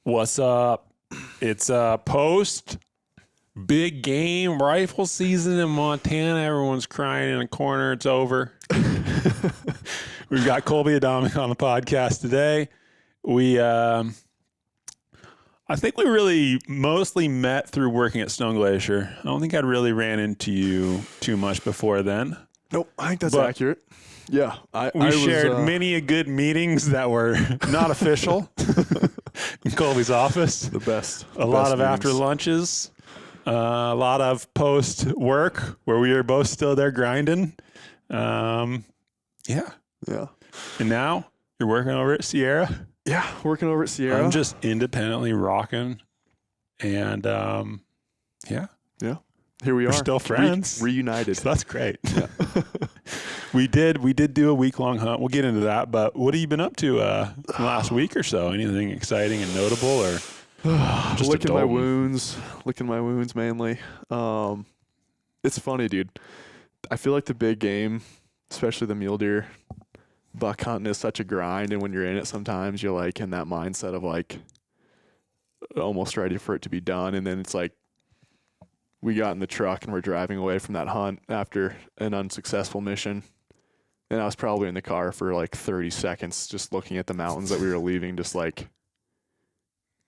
What's up? It's post big game rifle season in Montana. Everyone's crying in a corner. It's over. We've got Colby Adamek on the podcast today. I think we really mostly met through working at Stone Glacier. I don't think I'd really ran into you too much before then. Nope, I think that's accurate. Yeah. We shared many good meetings that were not official in Colby's office. The best. A lot of after lunches, a lot of post work where we were both still there grinding. Yeah. Yeah. And now you're working over at Sierra. Yeah, working over at Sierra. I'm just independently rocking. And yeah. Yeah. Here we are. We're still friends. Reunited. So that's great. Yeah. We did do a week-long hunt. We'll get into that. But what have you been up to last week or so? Anything exciting and notable, or just licking my wounds mainly. It's funny, dude. I feel like the big game, especially the mule deer, buck hunting is such a grind, and when you're in it, sometimes you're like in that mindset of like almost ready for it to be done, and then it's like we got in the truck and we're driving away from that hunt after an unsuccessful mission. And I was probably in the car for like 30 seconds just looking at the mountains that we were leaving, just like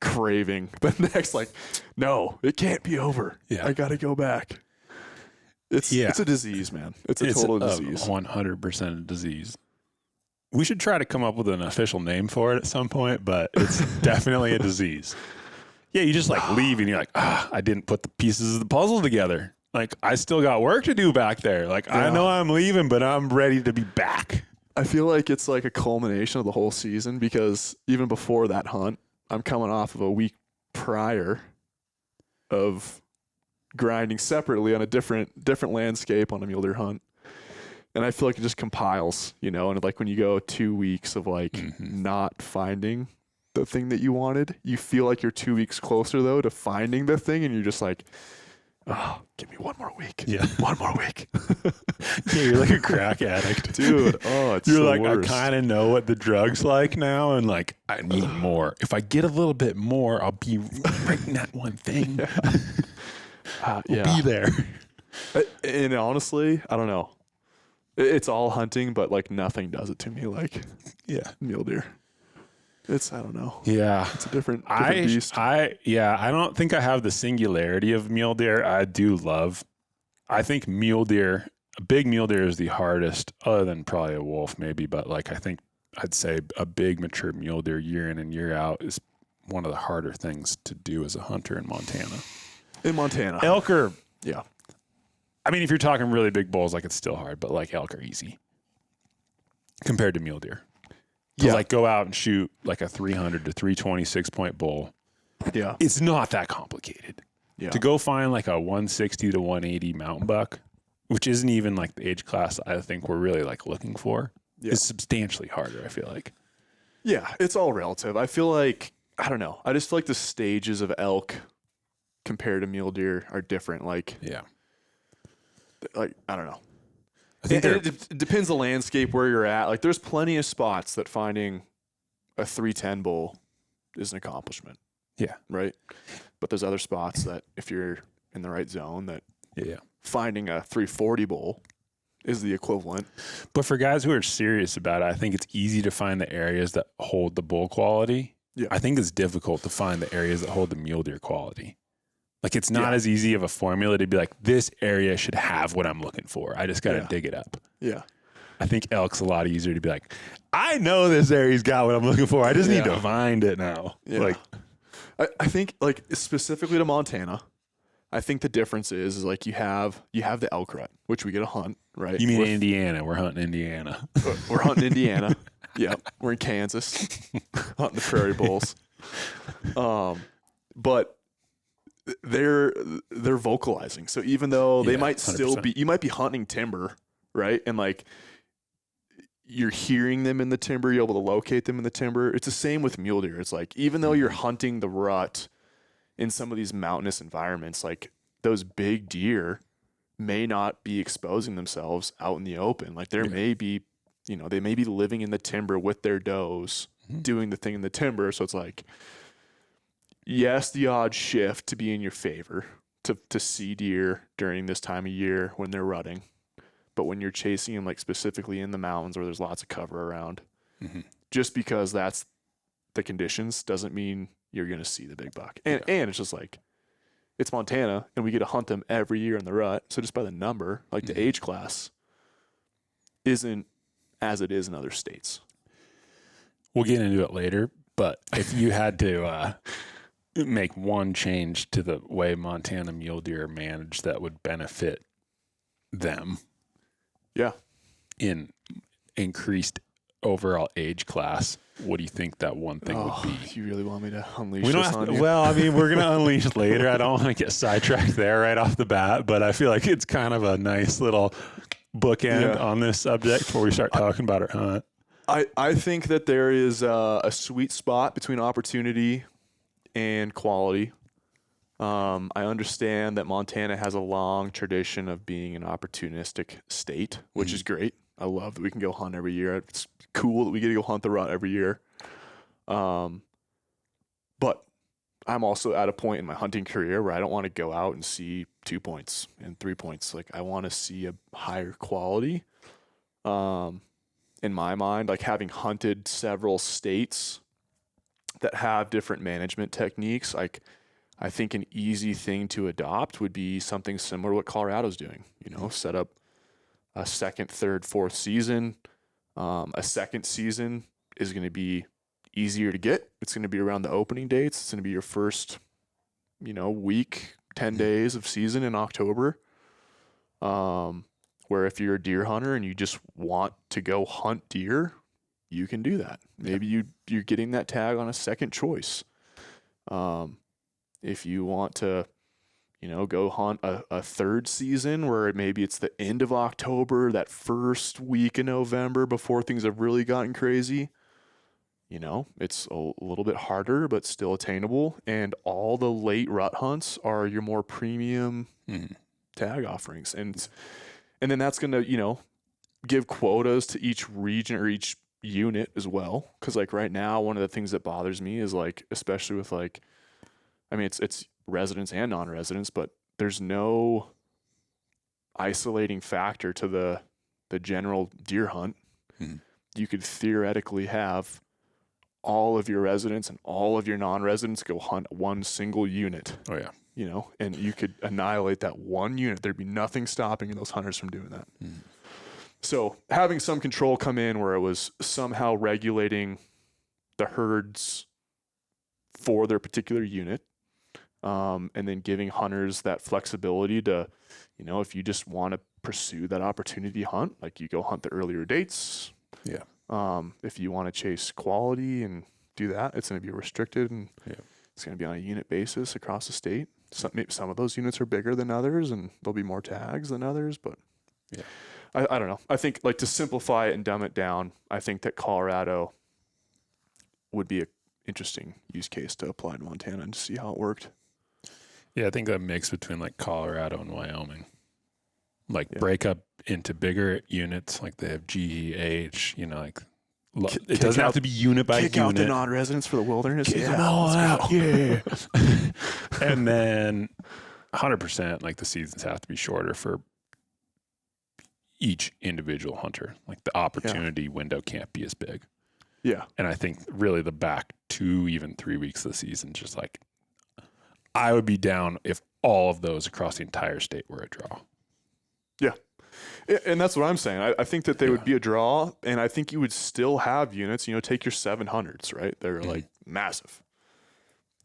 craving the next, like, no, it can't be over. Yeah. I got to go back. It's a disease, man. It's a total disease. 100% a disease. We should try to come up with an official name for it at some point, but it's definitely a disease. Yeah, you just like leave and you're like, I didn't put the pieces of the puzzle together. Like, I still got work to do back there. Like, yeah. I know I'm leaving, but I'm ready to be back. I feel like it's like a culmination of the whole season, because even before that hunt, I'm coming off of a week prior of grinding separately on a different landscape on a mule deer hunt. And I feel like it just compiles, you know, and like when you go 2 weeks of like not finding the thing that you wanted, you feel like you're 2 weeks closer though to finding the thing, and you're just like, oh, give me one more week. Yeah. One more week. Yeah, you're like a crack addict. Dude, it's you're the like, worst. I kind of know what the drug's like now, and like, I need more. If I get a little bit more, I'll be right in that one thing. Yeah. Be there. And honestly, I don't know. It's all hunting, but like nothing does it to me like mule deer. I don't know. Yeah. It's a different beast. I don't think I have the singularity of mule deer. I think mule deer, a big mule deer is the hardest, other than probably a wolf maybe, but like I'd say a big mature mule deer year in and year out is one of the harder things to do as a hunter in Montana. Elk are, yeah. I mean, if you're talking really big bulls, like it's still hard, but like elk are easy compared to mule deer. To like go out and shoot like a 300 to 326 point bull. Yeah. It's not that complicated. Yeah. To go find like a 160 to 180 mountain buck, which isn't even like the age class I think we're really like looking for, is substantially harder, I feel like. Yeah, it's all relative. I feel like, I don't know. I just feel like the stages of elk compared to mule deer are different. Like, I don't know. I think it depends the landscape where you're at. Like, there's plenty of spots that finding a 310 bull is an accomplishment. Yeah. Right? But there's other spots that if you're in the right zone that finding a 340 bull is the equivalent. But for guys who are serious about it, I think it's easy to find the areas that hold the bull quality. Yeah. I think it's difficult to find the areas that hold the mule deer quality. Like, it's not as easy of a formula to be like, this area should have what I'm looking for. I just got to dig it up. Yeah. I think elk's a lot easier to be like, I know this area's got what I'm looking for. I just need to find it now. Yeah. Like, I think like specifically to Montana, I think the difference is like you have the elk rut, which we get to hunt, right? You mean Indiana? We're hunting Indiana. We're hunting Indiana. Yeah. We're in Kansas hunting the prairie bulls. But they're vocalizing. So even though they might still 100%. Be, you might be hunting timber, right? And like you're hearing them in the timber, you're able to locate them in the timber. It's the same with mule deer. It's like, even though you're hunting the rut in some of these mountainous environments, like those big deer may not be exposing themselves out in the open. Like there may be, they may be living in the timber with their does, doing the thing in the timber. So it's like, yes, the odds shift to be in your favor to see deer during this time of year when they're rutting. But when you're chasing them, like specifically in the mountains where there's lots of cover around, just because that's the conditions doesn't mean you're going to see the big buck. And it's just like, it's Montana and we get to hunt them every year in the rut. So just by the number, like the age class isn't as it is in other states. We'll get into it later, but if you had to make one change to the way Montana mule deer are managed that would benefit them in increased overall age class, what do you think that one thing would be? You really want me to unleash We don't this have on to, you? well, I mean, we're going to unleash later. I don't want to get sidetracked there right off the bat, but I feel like it's kind of a nice little bookend on this subject before we start talking about our hunt. I think that there is a sweet spot between opportunity and quality. I understand that Montana has a long tradition of being an opportunistic state, which is great. I love that we can go hunt every year. It's cool that we get to go hunt the rut every year. But I'm also at a point in my hunting career where I don't want to go out and see 2 points and 3 points. Like I want to see a higher quality. In my mind, like having hunted several states that have different management techniques, like I think an easy thing to adopt would be something similar to what Colorado's doing. Set up a second, third, fourth season. A second season is going to be easier to get. It's going to be around the opening dates. It's going to be your first, week, 10 days of season in October. Where if you're a deer hunter and you just want to go hunt deer, you can do that. Maybe you're getting that tag on a second choice. If you want to, go hunt a third season where maybe it's the end of October, that first week in November before things have really gotten crazy, it's a little bit harder, but still attainable. And all the late rut hunts are your more premium tag offerings. And then that's going to, give quotas to each region or each unit as well. Cause like right now, one of the things that bothers me is like, especially with like, I mean, it's residents and non-residents, but there's no isolating factor to the general deer hunt. You could theoretically have all of your residents and all of your non-residents go hunt one single unit. Oh yeah. And you could annihilate that one unit. There'd be nothing stopping those hunters from doing that. So having some control come in where it was somehow regulating the herds for their particular unit, and then giving hunters that flexibility to, if you just want to pursue that opportunity hunt, like you go hunt the earlier dates. Yeah. If you want to chase quality and do that, it's going to be restricted and it's going to be on a unit basis across the state. Some of those units are bigger than others and there'll be more tags than others, but I don't know. I think like to simplify it and dumb it down, I think that Colorado would be an interesting use case to apply to Montana and to see how it worked. Yeah, I think a mix between like Colorado and Wyoming. Like break up into bigger units, like they have GEH, like it doesn't have to be unit by unit. Kick out the non-residents for the wilderness. Kick them all out. Yeah. And then 100%, like the seasons have to be shorter for each individual hunter. Like the opportunity window can't be as big. Yeah. And I think really the back 2, even 3 weeks of the season, just like I would be down if all of those across the entire state were a draw. Yeah. And that's what I'm saying. I think that they would be a draw, and I think you would still have units, take your 700s, right? They're like massive.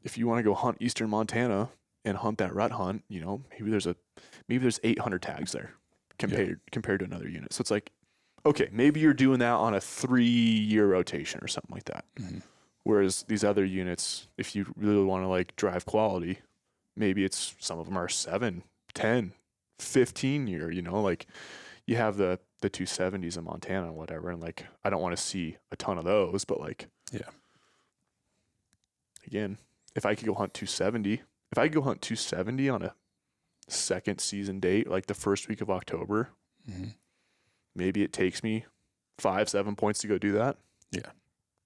If you want to go hunt eastern Montana and hunt that rut hunt, maybe there's 800 tags there compared to another unit. So it's like, okay, maybe you're doing that on a 3-year rotation or something like that. Whereas these other units, if you really want to like drive quality, maybe it's some of them are 7, 10, 15 year, like you have the 270s in Montana and whatever. And like, I don't want to see a ton of those, but like, again, if I could go hunt 270 on a second season date, like the first week of October, maybe it takes me 5-7 points to go do that. Yeah.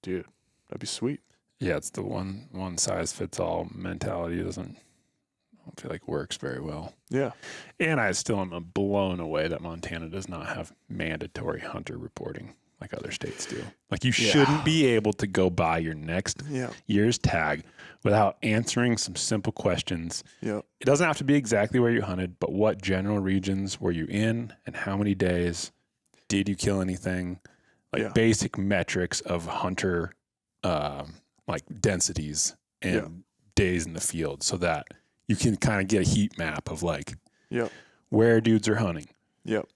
Dude, that'd be sweet. Yeah, it's the one size fits all mentality. I don't feel like works very well. Yeah. And I still am blown away that Montana does not have mandatory hunter reporting like other states do. Like you shouldn't be able to go buy your next year's tag without answering some simple questions. Yeah. It doesn't have to be exactly where you hunted, but what general regions were you in and how many days? Did you kill anything? Like basic metrics of hunter like densities and days in the field so that you can kind of get a heat map of like where dudes are hunting. Yep.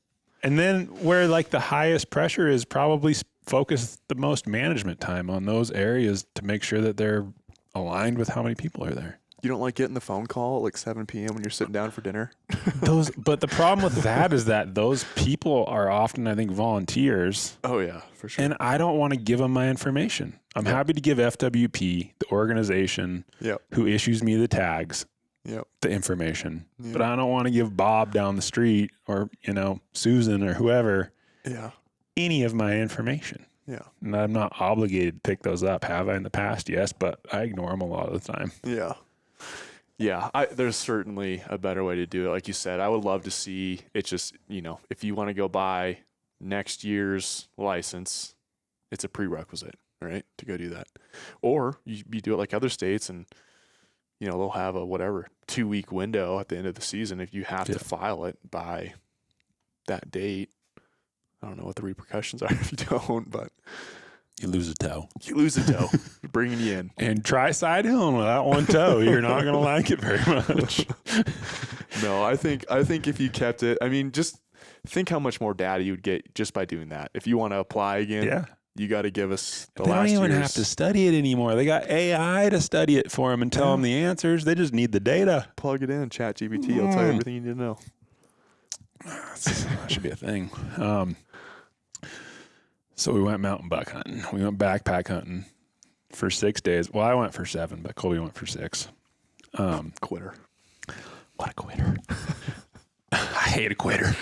And then where like the highest pressure is, probably focus the most management time on those areas to make sure that they're aligned with how many people are there. You don't like getting the phone call at like 7 p.m. when you're sitting down for dinner? But the problem with that is that those people are often, I think, volunteers. Oh, yeah, for sure. And I don't want to give them my information. I'm happy to give FWP, the organization who issues me the tags, the information. But I don't want to give Bob down the street or, Susan or whoever any of my information. Yeah. And I'm not obligated to pick those up. Have I in the past? Yes, but I ignore them a lot of the time. Yeah. Yeah, there's certainly a better way to do it. Like you said, I would love to see it just, if you want to go buy next year's license, it's a prerequisite, right, to go do that. Or you do it like other states and, they'll have a 2-week window at the end of the season. If you have to file it by that date, I don't know what the repercussions are if you don't, but... You lose a toe. Bringing you in. And try side hilling with that one toe. You're not going to like it very much. No, I think if you kept it, just think how much more data you would get just by doing that. If you want to apply again, you got to give us the last year's. They don't even have to study it anymore. They got AI to study it for them and tell them the answers. They just need the data. Plug it in, ChatGPT. It'll tell you everything you need to know. That should be a thing. So we went mountain buck hunting. We went backpack hunting for 6 days. Well, I went for 7, but Colby went for 6. Quitter. What a quitter. I hate a quitter.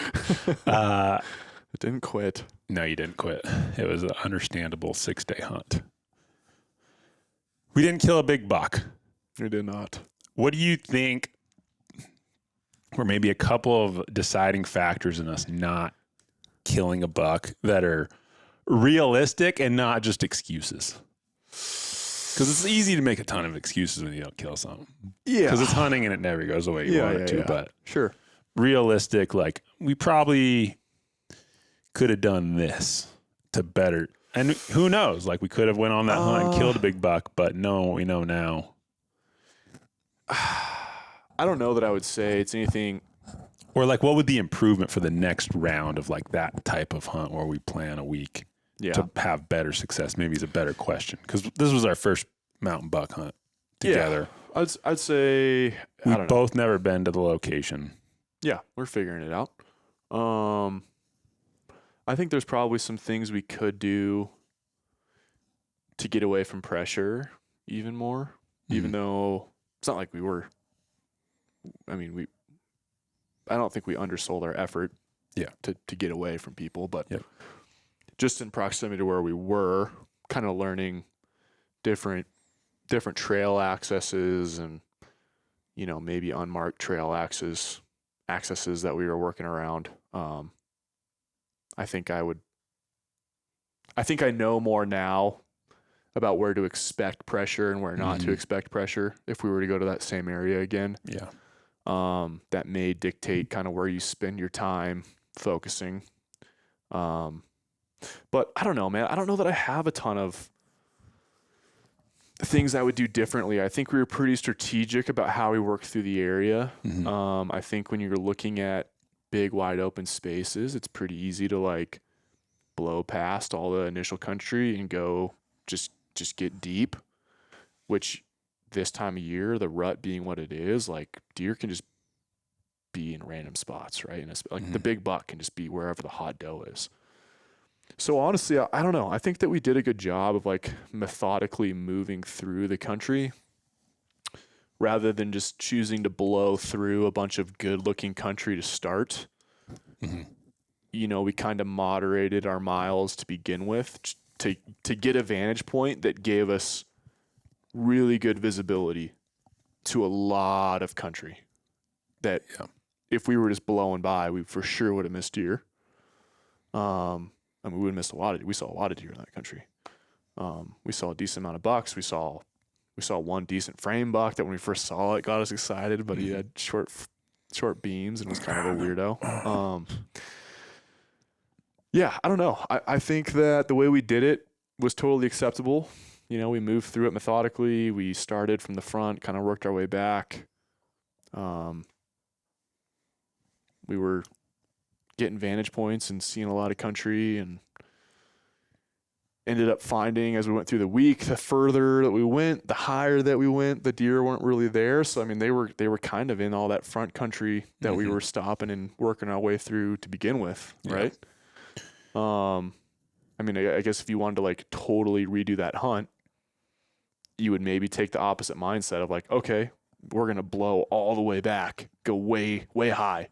It didn't quit. No, you didn't quit. It was an understandable 6-day hunt. We didn't kill a big buck. We did not. What do you think were maybe a couple of deciding factors in us not killing a buck that are realistic and not just excuses? Because it's easy to make a ton of excuses when you don't kill something. Yeah. Because it's hunting and it never goes the way you want it to. But sure, realistic, like we probably could have done this to better. And who knows? Like we could have went on that hunt and killed a big buck, but no, we know now. I don't know that I would say it's anything. Or like, what would the improvement for the next round of like that type of hunt where we plan a week to have better success? Maybe is a better question, because this was our first mountain buck hunt together. Yeah, I'd say we've both never been to the location. Yeah, we're figuring it out. I think there's probably some things we could do to get away from pressure even more, even though it's not like we were. I don't think we undersold our effort to get away from people, but just in proximity to where we were, kind of learning different trail accesses and, maybe unmarked trail accesses that we were working around. I think I know more now about where to expect pressure and where not to expect pressure if we were to go to that same area again. Yeah. That may dictate kind of where you spend your time focusing. But I don't know, man. I don't know that I have a ton of things I would do differently. I think we were pretty strategic about how we worked through the area. I think when you're looking at big, wide open spaces, it's pretty easy to like blow past all the initial country and go just get deep, which this time of year, the rut being what it is, like deer can just be in random spots, right? And it's like the big buck can just be wherever the hot doe is. So honestly, I don't know. I think that we did a good job of like methodically moving through the country rather than just choosing to blow through a bunch of good looking country to start. We kind of moderated our miles to begin with to get a vantage point that gave us really good visibility to a lot of country that if we were just blowing by, we for sure would have missed deer. I mean, we would have missed we saw a lot of deer in that country. We saw a decent amount of bucks. We saw one decent frame buck that when we first saw it got us excited, but he had short beams and was kind of a weirdo. Yeah, I don't know. I think that the way we did it was totally acceptable. You know, we moved through it methodically. We started from the front, kind of worked our way back. We were getting vantage points and seeing a lot of country, and ended up finding as we went through the week, the further that we went, the higher that we went, the deer weren't really there. So I mean, they were kind of in all that front country that we were stopping and working our way through to begin with, right? I mean, I guess if you wanted to like totally redo that hunt, you would maybe take the opposite mindset of like, okay, we're going to blow all the way back, go way, way high,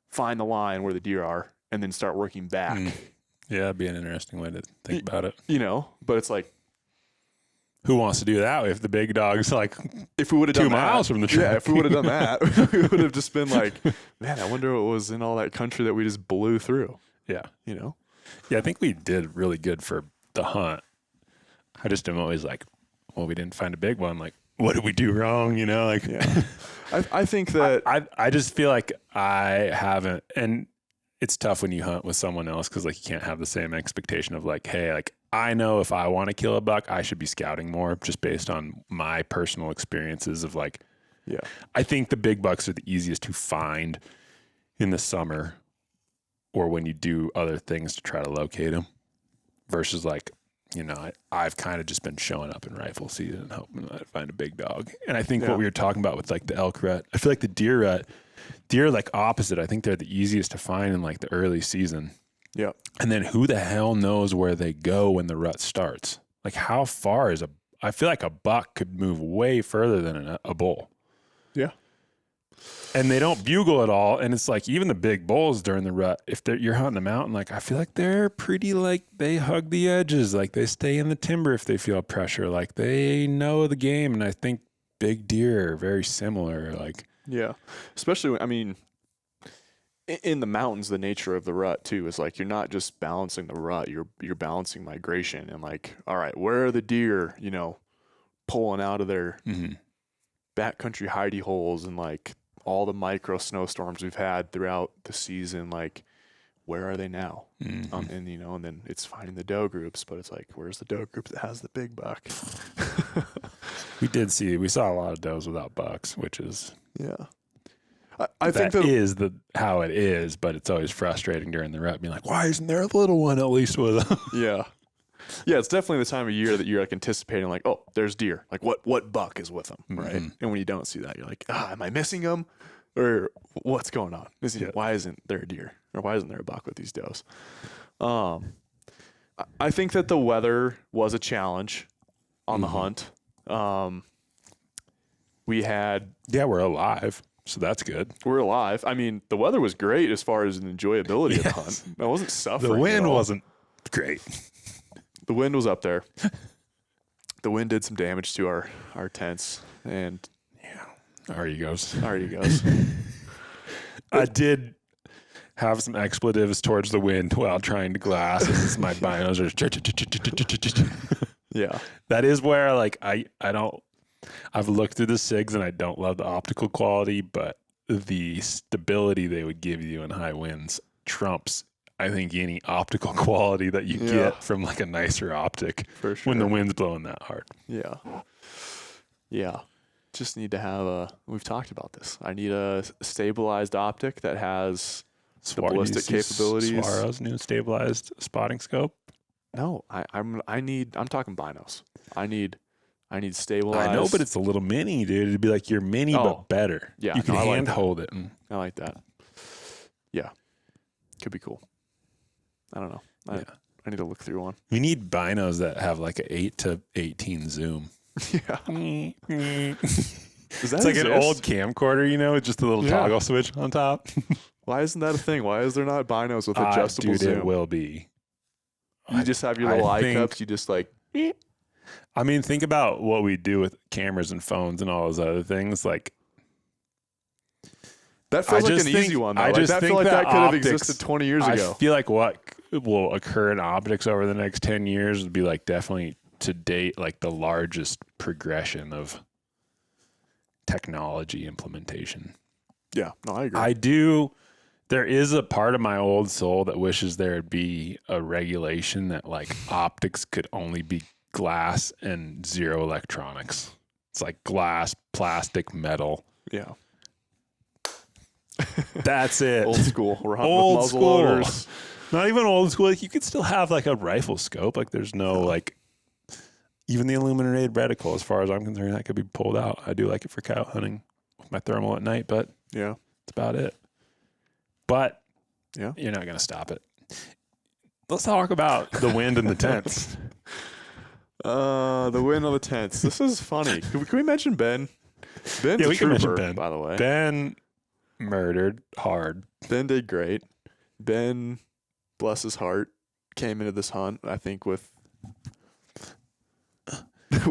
find the line where the deer are, and then start working back. Yeah, it'd be an interesting way to think about it. You know, but it's like, who wants to do that if the big dog's like if we would have done 2 miles from the track? Yeah, if we would have done that, we would have just been like, man, I wonder what was in all that country that we just blew through. Yeah. You know? Yeah, I think we did really good for the hunt. I just am always like, well, we didn't find a big one. Like, what did we do wrong? You know, like, yeah. I think that I just feel like I haven't, and it's tough when you hunt with someone else because like you can't have the same expectation of like, hey, like I know if I want to kill a buck, I should be scouting more just based on my personal experiences of like, yeah, I think the big bucks are the easiest to find in the summer or when you do other things to try to locate them versus like, you know, I've kind of just been showing up in rifle season and hoping that I find a big dog. And I think what we were talking about with like the elk rut, I feel like the deer rut, deer like opposite. I think they're the easiest to find in like the early season. Yeah. And then who the hell knows where they go when the rut starts? Like how far is I feel like a buck could move way further than a bull. Yeah. And they don't bugle at all. And it's like even the big bulls during the rut, if you're hunting them out, and like I feel like they're pretty like they hug the edges, like they stay in the timber if they feel pressure, like they know the game. And I think big deer are very similar. Like yeah, especially I mean, in the mountains, the nature of the rut too is like you're not just balancing the rut, you're balancing migration and like, all right, where are the deer? You know, pulling out of their backcountry hidey holes and like all the micro snowstorms we've had throughout the season, like where are they now? And you know, and then it's finding the doe groups, but it's like, where's the doe group that has the big buck? we saw a lot of does without bucks, which is I think that is how it is, but it's always frustrating during the rut being like, why isn't there a little one at least with them? Yeah, it's definitely the time of year that you're like anticipating like, oh, there's deer. Like what buck is with them, right? And when you don't see that, you're like, am I missing them? Or what's going on? Why isn't there a deer? Or why isn't there a buck with these does? I think that the weather was a challenge on the hunt. We're alive, so that's good. We're alive. I mean, the weather was great as far as an enjoyability of the hunt. I wasn't suffering. The wind wasn't great. The wind was up there. The wind did some damage to our tents, and our egos. I did have some expletives towards the wind while trying to glass as my binos are. Yeah, that is where like I've looked through the SIGs and I don't love the optical quality, but the stability they would give you in high winds trumps, I think, any optical quality that you get from like a nicer optic when the wind's blowing that hard. Yeah. Just need to have we've talked about this. I need a stabilized optic that has the ballistic capabilities. Swaro's new stabilized spotting scope. No, I'm talking binos. I need stabilized. I know, but it's a little mini, dude. It'd be like your mini, but better. Yeah, you can hand hold it. I like that. Yeah, could be cool. I don't know. I need to look through one. We need binos that have like an 8 to 18 zoom. Yeah. It's like an old camcorder, you know, with just a little toggle switch on top. Why isn't that a thing? Why is there not binos with adjustable zoom? It will be. You just have your little eye cups. You just like. Beep. I mean, think about what we do with cameras and phones and all those other things. Like, That feels like an easy one, though. I feel like that could have existed 20 years ago. I feel like what will occur in optics over the next 10 years would be like definitely to date like the largest progression of technology implementation. Yeah, no, I agree. There is a part of my old soul that wishes there'd be a regulation that like optics could only be glass and zero electronics. It's like glass, plastic, metal. Yeah. That's it. Old school. We're hunting Old with muzzle school. loaders. Not even old school. Like you could still have like a rifle scope. Like there's no like even the illuminated reticle, as far as I'm concerned, that could be pulled out. I do like it for cow hunting with my thermal at night, but yeah, that's about it. But yeah, you're not gonna stop it. Let's talk about the wind and the tents. The wind on the tents. This is funny. Can we mention Ben? Ben's we a can mention trooper, Ben. by the way. Ben murdered hard. Ben did great. Ben, bless his heart, came into this hunt, I think, with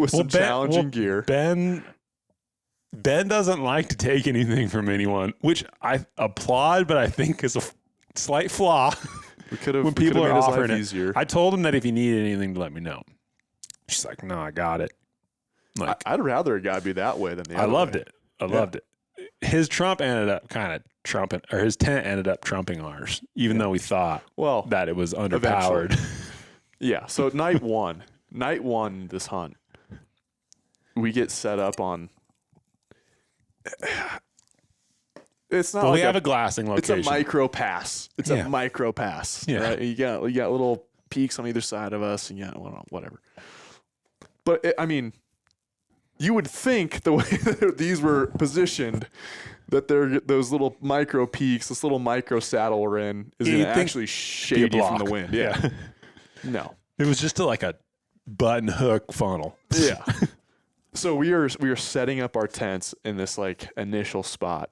some challenging gear. Ben doesn't like to take anything from anyone, which I applaud, but I think is a slight flaw. We could have when people are offering it. Easier. I told him that if he needed anything to let me know. She's like, no, I got it. Like, I'd rather a guy be that way than the other. I loved way. it. I loved it. His trump ended up kind of trumping, or his tent ended up trumping ours, even though we thought that it was underpowered. Yeah. So night one, this hunt, we get set up on. It's not. Well, like we have a glassing location. It's a micro pass. It's a micro pass. Yeah. Right? You got little peaks on either side of us, and whatever. But I mean, you would think the way that these were positioned, that they're those little micro peaks, this little micro saddle we're in, is going to actually shade you from the wind. Yeah. No. It was just like a button hook funnel. Yeah. So we are setting up our tents in this like initial spot.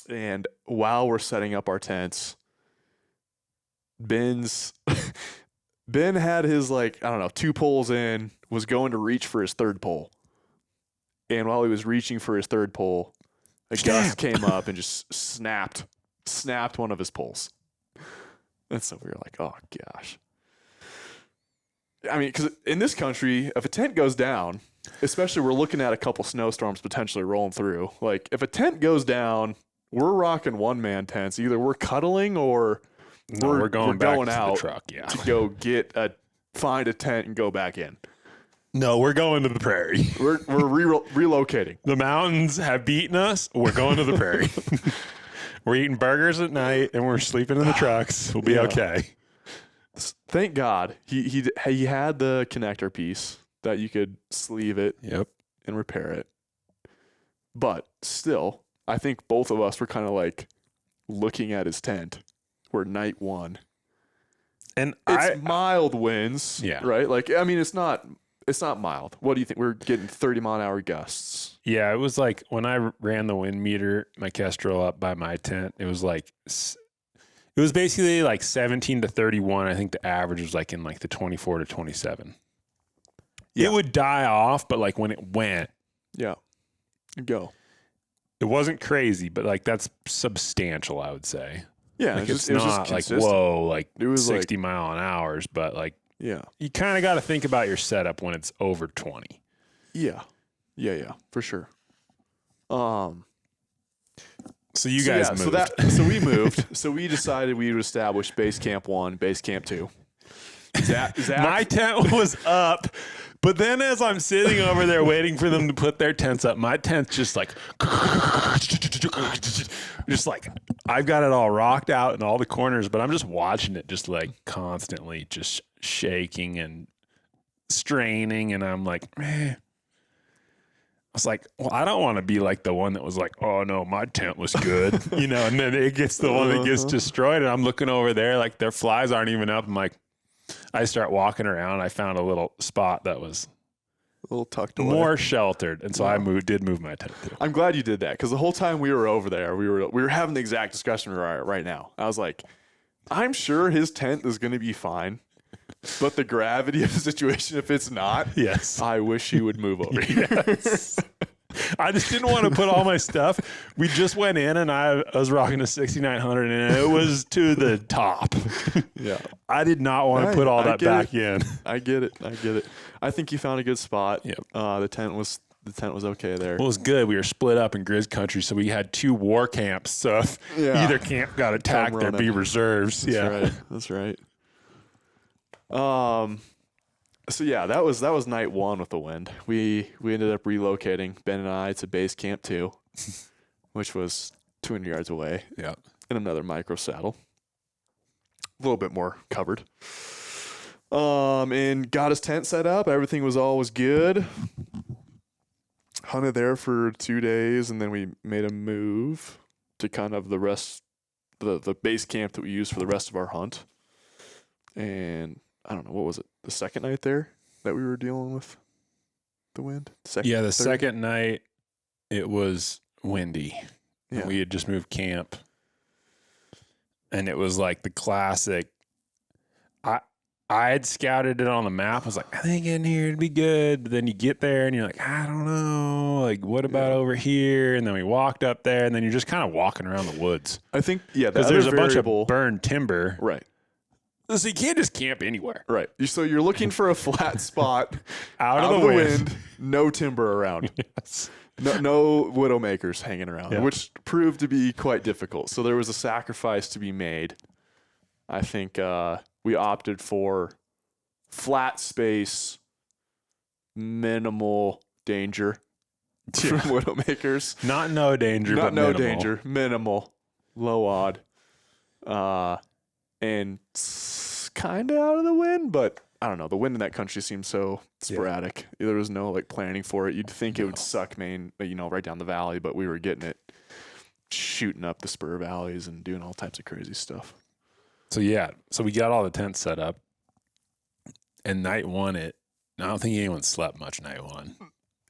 And while we're setting up our tents, Ben had his like, I don't know, 2 poles in, was going to reach for his 3rd pole. And while he was reaching for his 3rd pole, a gust came up and just snapped one of his poles. And so we were like, oh gosh. I mean, because in this country, if a tent goes down, especially we're looking at a couple snowstorms potentially rolling through, like if a tent goes down, we're rocking one-man tents. Either we're cuddling or we're going out to the truck, to go find a tent and go back in. No, we're going to the prairie. We're relocating. The mountains have beaten us. We're going to the prairie. We're eating burgers at night and we're sleeping in the trucks. We'll be okay. Thank God he had the connector piece that you could sleeve it and repair it. But still, I think both of us were kind of like looking at his tent. We're night 1. And it's mild winds, right? Like, I mean, it's not mild. What do you think? We're getting 30-mile-an-hour gusts. Yeah, it was like when I ran the wind meter, my Kestrel up by my tent, it was basically like 17 to 31. I think the average was like in like the 24 to 27. Yeah. It would die off, but like when it went, go. It wasn't crazy, but like that's substantial, I would say. Yeah, like it's not like whoa, like it was 60 mile an hour, but like you kind of got to think about your setup when it's over 20. Yeah, for sure. So you guys moved. So we moved. So we decided we would establish base camp 1, base camp 2. Zach, my tent was up, but then as I'm sitting over there waiting for them to put their tents up, my tent's just like I've got it all rocked out in all the corners, but I'm just watching it just like constantly just shaking and straining, and I'm like, man. I was like, well, I don't want to be like the one that was like, oh no, my tent was good, and then it gets the one that gets destroyed, and I'm looking over there like their flies aren't even up. I'm like, I start walking around. I found a little spot that was a little tucked away, more sheltered, and so I did move my tent too. I'm glad you did that, because the whole time we were over there, we were having the exact discussion right now. I was like, I'm sure his tent is going to be fine. But the gravity of the situation, if it's not, Yes. I wish you would move over here. Yes. I just didn't want to put all my stuff. We just went in and I was rocking a 6900 and it was to the top. Yeah. I did not want to put all that back in. I get it. I think you found a good spot. Yep. The tent was okay there. Well, it was good. We were split up in Grizz country, so we had 2 war camps. So if either camp got attacked, there'd be reserves. That's right. So yeah, that was night 1 with the wind. We ended up relocating, Ben and I, to base camp 2, which was 200 yards away. Yeah. In another micro saddle. A little bit more covered. And got his tent set up. Everything was always good. Hunted there for 2 days, and then we made a move to kind of the base camp that we used for the rest of our hunt. And I don't know, what was it? The second night there that we were dealing with the wind? The second night it was windy. Yeah. We had just moved camp. And it was like the classic. I had scouted it on the map. I was like, I think in here it'd be good. But then you get there and you're like, I don't know. Like, what about over here? And then we walked up there and then you're just kind of walking around the woods. I think, because there's a bunch of burned timber. Right. So you can't just camp anywhere. Right. So you're looking for a flat spot out of the wind. No timber around. Yes. No widowmakers hanging around, Yeah. which proved to be quite difficult. So there was a sacrifice to be made. I think we opted for flat space, minimal danger from widowmakers. Not no danger, but no minimal. danger, minimal, low odd, and kind of out of the wind, but I don't know. The wind in that country seems so sporadic. Yeah. There was no like planning for it. You'd think it would suck Maine, right down the valley, but we were getting it shooting up the spur valleys and doing all types of crazy stuff. So we got all the tents set up, and night 1, I don't think anyone slept much night 1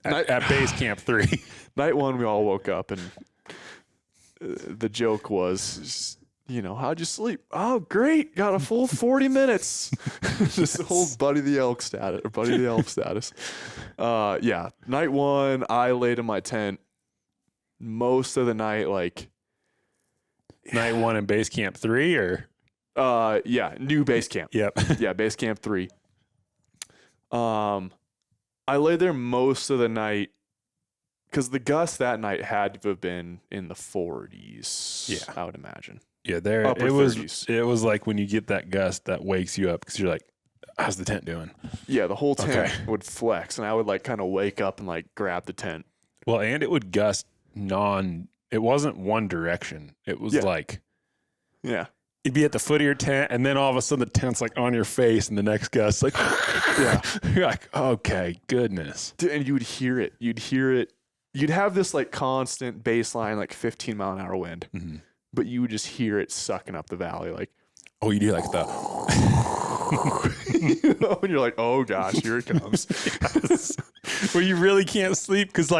at base camp 3. Night 1, we all woke up, and the joke was, how'd you sleep? Oh, great, got a full 40 minutes. This whole Buddy the Elk status. Night 1, I laid in my tent most of the night, Night 1 in base camp 3, or new base camp. Yep. Yeah, base camp 3. I lay there most of the night because the gust that night had to have been in the 40s. Yeah, I would imagine. Yeah, Upper it 30s. It was like when you get that gust that wakes you up because you're like, how's the tent doing? Yeah, the whole tent would flex, and I would kind of wake up and grab the tent. Well, and it would gust it wasn't one direction. It was you'd be at the foot of your tent, and then all of a sudden the tent's on your face, and the next gust you're like, okay, goodness. Dude, and you'd hear it. You'd have this constant baseline 15 mile an hour wind, but you would just hear it sucking up the valley. You do the and you're like, oh gosh, here it comes. Yes. Where you really can't sleep because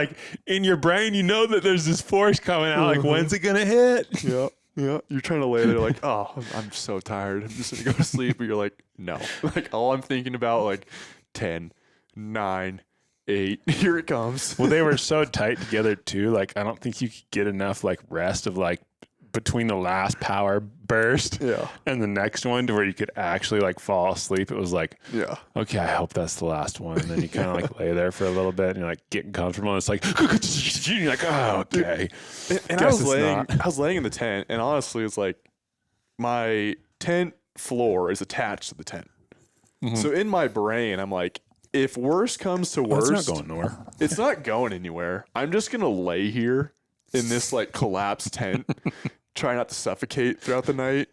in your brain you know that there's this force coming out. When's it gonna hit? Yeah. You're trying to lay there oh, I'm so tired. I'm just gonna go to sleep. But you're like, no. All I'm thinking about 10, 9, 8. Here it comes. Well, they were so tight together too. I don't think you could get enough rest of between the last power burst and the next one to where you could actually fall asleep. It was okay, I hope that's the last one. And then you kind of lay there for a little bit and you're getting comfortable. And it's you're like, oh, okay. And I was laying in the tent, and honestly, it's my tent floor is attached to the tent. Mm-hmm. So in my brain, I'm if worse comes to worse, it's not going nowhere. It's not going anywhere. I'm just gonna lay here in this collapsed tent. Try not to suffocate throughout the night.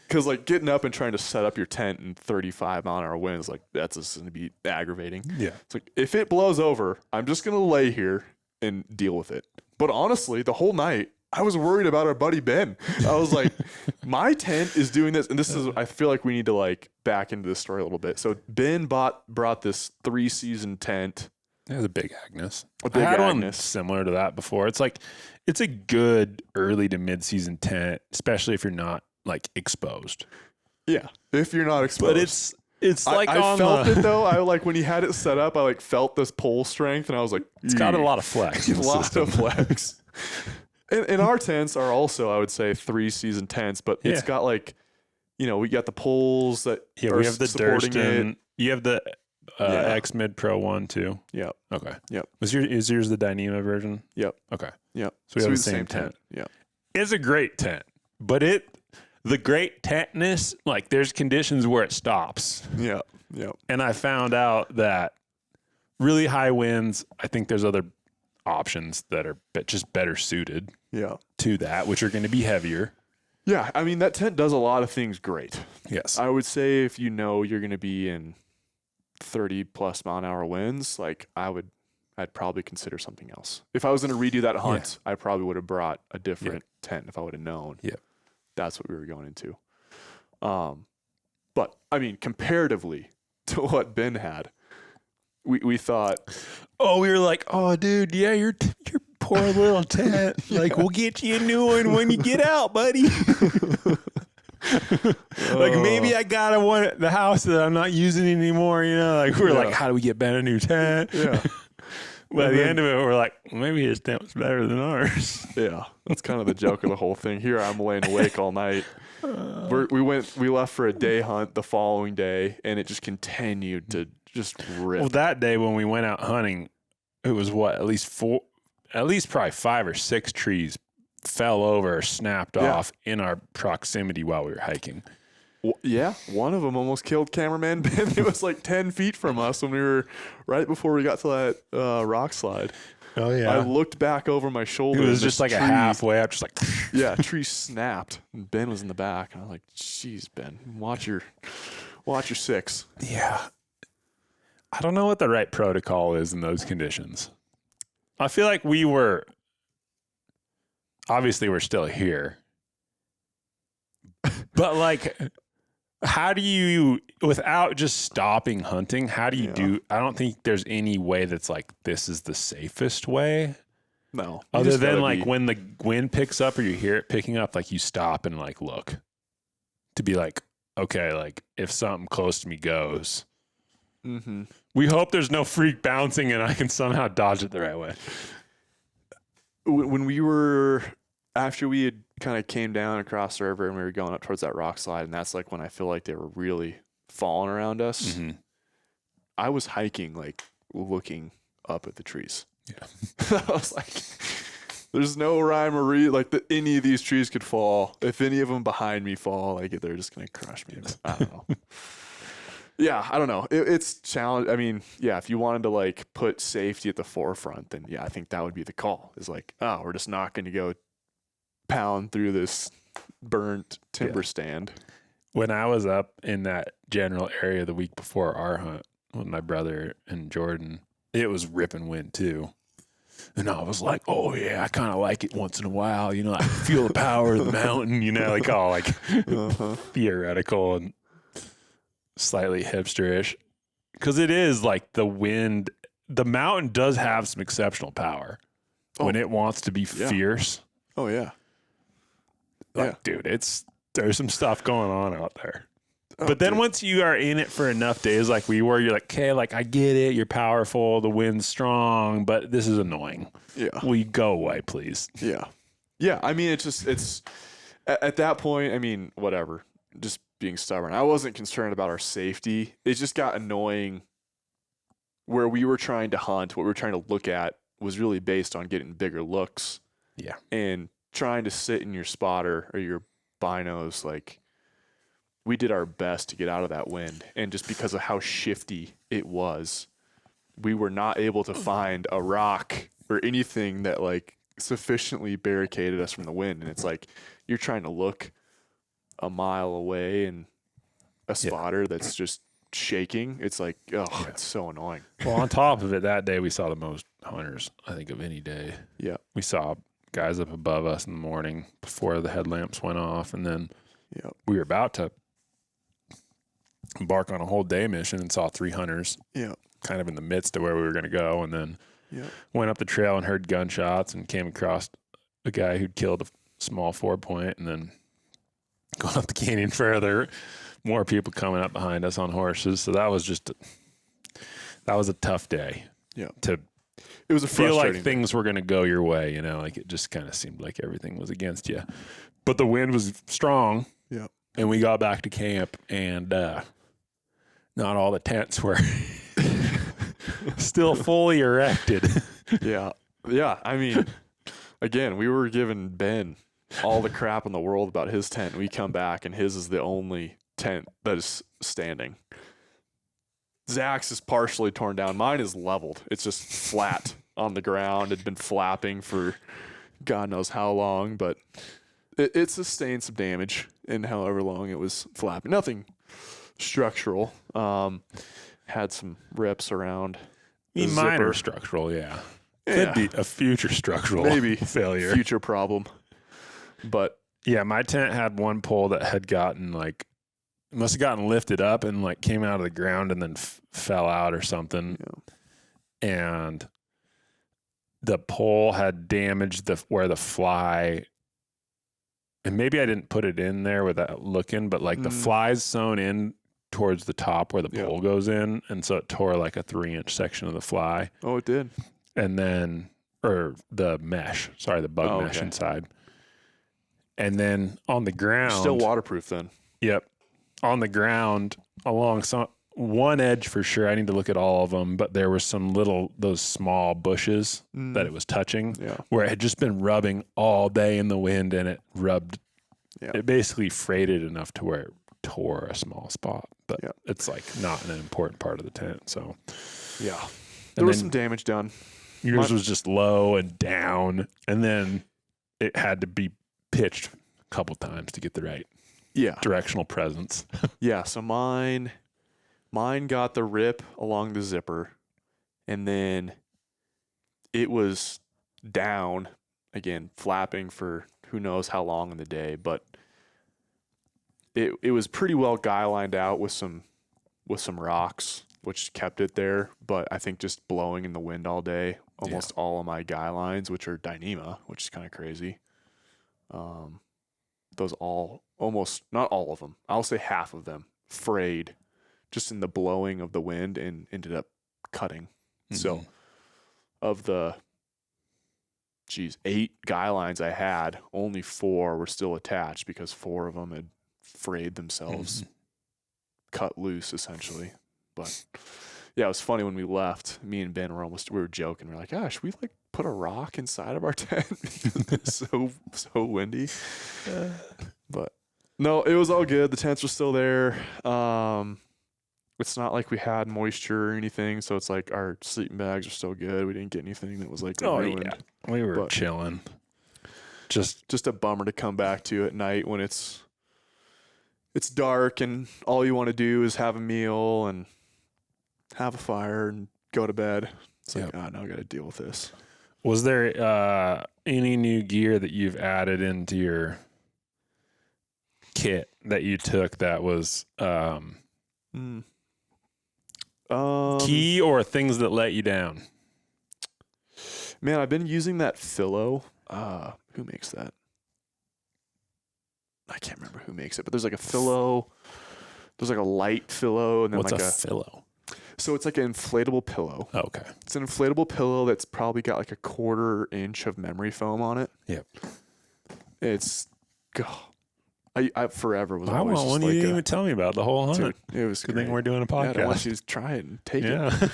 Because getting up and trying to set up your tent in 35 mile an hour winds, that's just going to be aggravating. Yeah. It's if it blows over, I'm just going to lay here and deal with it. But honestly, the whole night, I was worried about our buddy Ben. I was my tent is doing this. And this is, I feel we need to back into this story a little bit. So Ben brought this 3-season tent. It was a big Agnes. I had one similar to that before. It's it's a good early to mid-season tent, especially if you're not exposed. Yeah, if you're not exposed. But it's like I felt it though. I like when he had it set up. I like felt this pole strength, and I was like, it's got a lot of flex. A lot of flex. And our tents are also, I would say, 3-season tents, but it's got like, we got the poles that are we have the supporting Durston. it. You have the X Mid Pro one too. Yep. Okay. Yep. Is yours the Dyneema version? Yep. Okay. Yep. So we have the same tent. Yeah. It's a great tent, but the great tentness, like there's conditions where it stops. Yeah. Yep. And I found out that really high winds, I think there's other options that are just better suited to that, which are going to be heavier. Yeah. I mean, that tent does a lot of things great. Yes. I would say if you're going to be in 30 plus mile an hour winds, like I'd probably consider something else. If I was going to redo that hunt, I probably would have brought a different tent if I would have known. Yeah. That's what we were going into. But I mean, comparatively to what Ben had, we thought, we were like, oh, dude, yeah, your poor little tent. Like, we'll get you a new one when you get out, buddy. Like, maybe I got one at the house that I'm not using anymore. Like we're like, how do we get Ben a new tent? Yeah. By the end of it, we're like, maybe his tent was better than ours. Yeah, that's kind of the joke of the whole thing. Here I'm laying awake all night. We left for a day hunt the following day, and it just continued to just rip. Well, that day when we went out hunting, it was at least probably 5 or 6 trees fell over or snapped off in our proximity while we were hiking. Well, yeah, one of them almost killed cameraman Ben. It was like 10 feet from us when we were right before we got to that rock slide. Oh, yeah. I looked back over my shoulder. It was just like a halfway up, just like... Yeah, a tree snapped, and Ben was in the back. And I was like, jeez, Ben, watch your 6. Yeah. I don't know what the right protocol is in those conditions. I feel like obviously we're still here. But like, how do you, without just stopping hunting, how do you do, I don't think there's any way that's like, this is the safest way. No. Other than like when the wind picks up or you hear it picking up, like you stop and like look to be like, okay, like if something close to me goes, we hope there's no freak bouncing and I can somehow dodge it the right way. When after we had kind of came down across the river and we were going up towards that rock slide, and that's like when I feel like they were really falling around us. I was hiking, like looking up at the trees. Yeah. I was like, there's no rhyme or reason, like any of these trees could fall. If any of them behind me fall, like they're just going to crush me. I don't know. Yeah, I don't know. It's challenge. I mean, yeah, if you wanted to like put safety at the forefront, then yeah, I think that would be the call. Is like, we're just not going to go pound through this burnt timber stand. When I was up in that general area the week before our hunt with my brother and Jordan, it was ripping wind too. And I was like, oh yeah, I kind of like it once in a while. I feel the power of the mountain, like all like theoretical and slightly hipsterish. Because it is like the wind, the mountain does have some exceptional power when it wants to be fierce. Oh yeah. Like, dude, there's some stuff going on out there. But then once you are in it for enough days like we were, you're like, okay, like I get it. You're powerful. The wind's strong, but this is annoying. Yeah. Will you go away, please? Yeah. Yeah. I mean, it's at that point, I mean, whatever, just being stubborn. I wasn't concerned about our safety. It just got annoying where we were trying to hunt. What we were trying to look at was really based on getting bigger looks. Yeah. And trying to sit in your spotter or your binos, like we did our best to get out of that wind. And just because of how shifty it was, we were not able to find a rock or anything that like sufficiently barricaded us from the wind. And it's like, you're trying to look a mile away and a spotter that's just shaking. It's like, it's so annoying. Well, on top of it, that day we saw the most hunters, I think, of any day. Yeah. We saw guys up above us in the morning before the headlamps went off, and then we were about to embark on a whole day mission and saw 3 hunters kind of in the midst of where we were going to go, and then went up the trail and heard gunshots and came across a guy who'd killed a small 4-point, and then going up the canyon further, more people coming up behind us on horses. So that was a tough day. Yeah. To It was a feel like frustrating things were going to go your way, you know, like it just kind of seemed like everything was against you. But the wind was strong. Yeah. And we got back to camp, and not all the tents were still fully erected. Yeah. Yeah. I mean, again, we were giving Ben all the crap in the world about his tent. We come back, and his is the only tent that is standing. Zach's is partially torn down. Mine is leveled. It's just flat on the ground. It'd been flapping for God knows how long, but it sustained some damage in however long it was flapping. Nothing structural. Had some rips around. Minor structural, yeah. Yeah. Could be a future structural Maybe failure. Future problem. But yeah, my tent had one pole that had gotten must have gotten lifted up and came out of the ground and then fell out or something. Yeah. And the pole had damaged where the fly, and maybe I didn't put it in there without looking, but the fly's sewn in towards the top where the pole goes in. And so it tore a 3-inch section of the fly. Oh, it did. And then, or the mesh, the bug mesh inside. And then on the ground. Still waterproof then. Yep. On the ground along one edge for sure. I need to look at all of them, but there was those small bushes that it was touching where it had just been rubbing all day in the wind, and it rubbed. Yeah. It basically freighted enough to where it tore a small spot, but it's not an important part of the tent. So yeah, there was some damage done. Yours was just low and down, and then it had to be pitched a couple times to get the right directional presence. Yeah, so mine got the rip along the zipper, and then it was down again, flapping for who knows how long in the day, but it was pretty well guy lined out with some rocks, which kept it there. But I think just blowing in the wind all day, almost all of my guy lines, which are Dyneema, which is kind of crazy. Those almost, not all of them, I'll say half of them frayed just in the blowing of the wind and ended up cutting. Mm-hmm. So of the 8 guy lines I had, only 4 were still attached because 4 of them had frayed themselves, cut loose essentially. But yeah, it was funny when we left. Me and Ben we were joking. We're like, "Ah, should we put a rock inside of our tent because it's so windy?" But no, it was all good. The tents were still there. It's not like we had moisture or anything, so it's our sleeping bags are still good. We didn't get anything that was ruined. Yeah, we were chilling. Just a bummer to come back to at night when it's dark and all you want to do is have a meal and have a fire and go to bed. It's now I got to deal with this. Was there any new gear that you've added into your kit that you took that was key or things that let you down? Man, I've been using that Philo. Who makes that? I can't remember who makes it, but there's a Philo. There's a light Philo, and then what's a Philo? So it's an inflatable pillow. Oh, okay. It's an inflatable pillow that's probably got a 1/4 inch of memory foam on it. Yep. It's, I forever was. I want one you didn't even tell me about the whole hunt. Dude, it was good thing we're doing a podcast. I want you to try it and take it.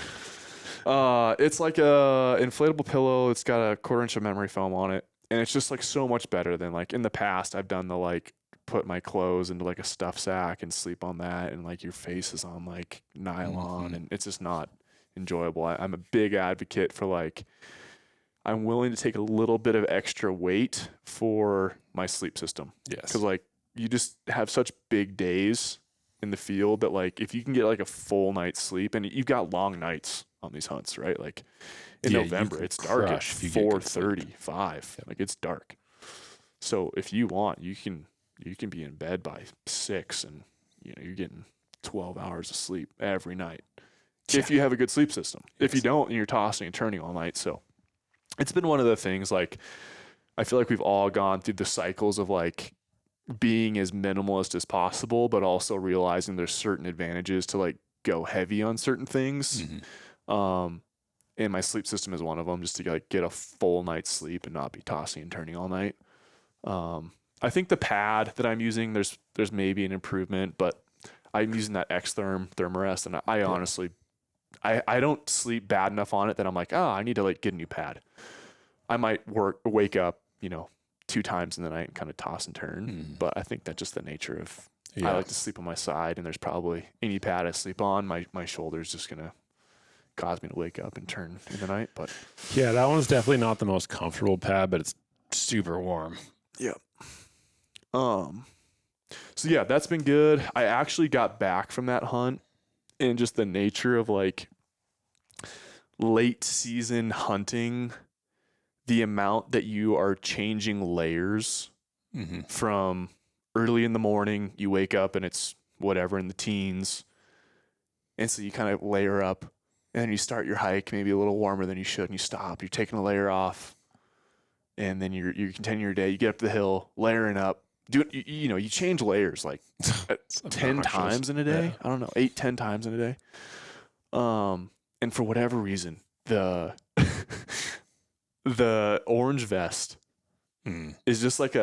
It's like a inflatable pillow. It's got a 1/4 inch of memory foam on it, and it's just so much better than in the past. I've done the put my clothes into a stuff sack and sleep on that, and your face is on nylon, and it's just not enjoyable. I'm a big advocate for I'm willing to take a little bit of extra weight for my sleep system. Yes, because you just have such big days in the field that if you can get a full night's sleep, and you've got long nights on these hunts, right? In November, it's dark at 4:30, 5. Yep. It's dark. So if you want, you can be in bed by 6, and you're getting 12 hours of sleep every night if you have a good sleep system. Yes. If you don't, and you're tossing and turning all night. So it's been one of the things I feel we've all gone through the cycles of being as minimalist as possible, but also realizing there's certain advantages to like go heavy on certain things. And my sleep system is one of them, just to like get a full night's sleep and not be tossing and turning all night. I think the pad that I'm using, there's maybe an improvement, but I'm using that X-Therm Thermarest, and I honestly, I don't sleep bad enough on it that I'm like, oh, I need to like get a new pad. I might wake up, 2 times in the night and kind of toss and turn, but I think that's just the nature of. I like to sleep on my side, and there's probably any pad I sleep on, my shoulder's just gonna cause me to wake up and turn in the night. But yeah, that one's definitely not the most comfortable pad, but it's super warm. Yeah. So yeah, that's been good. I actually got back from that hunt, and just the nature of like late season hunting, the amount that you are changing layers from early in the morning, you wake up and it's whatever in the teens. And so you kind of layer up, and then you start your hike maybe a little warmer than you should, and you stop, you're taking a layer off, and then you continue your day, you get up the hill, layering up, you change layers like 10 times in a day. I don't know, 8-10 times in a day. And for whatever reason, the orange vest is just like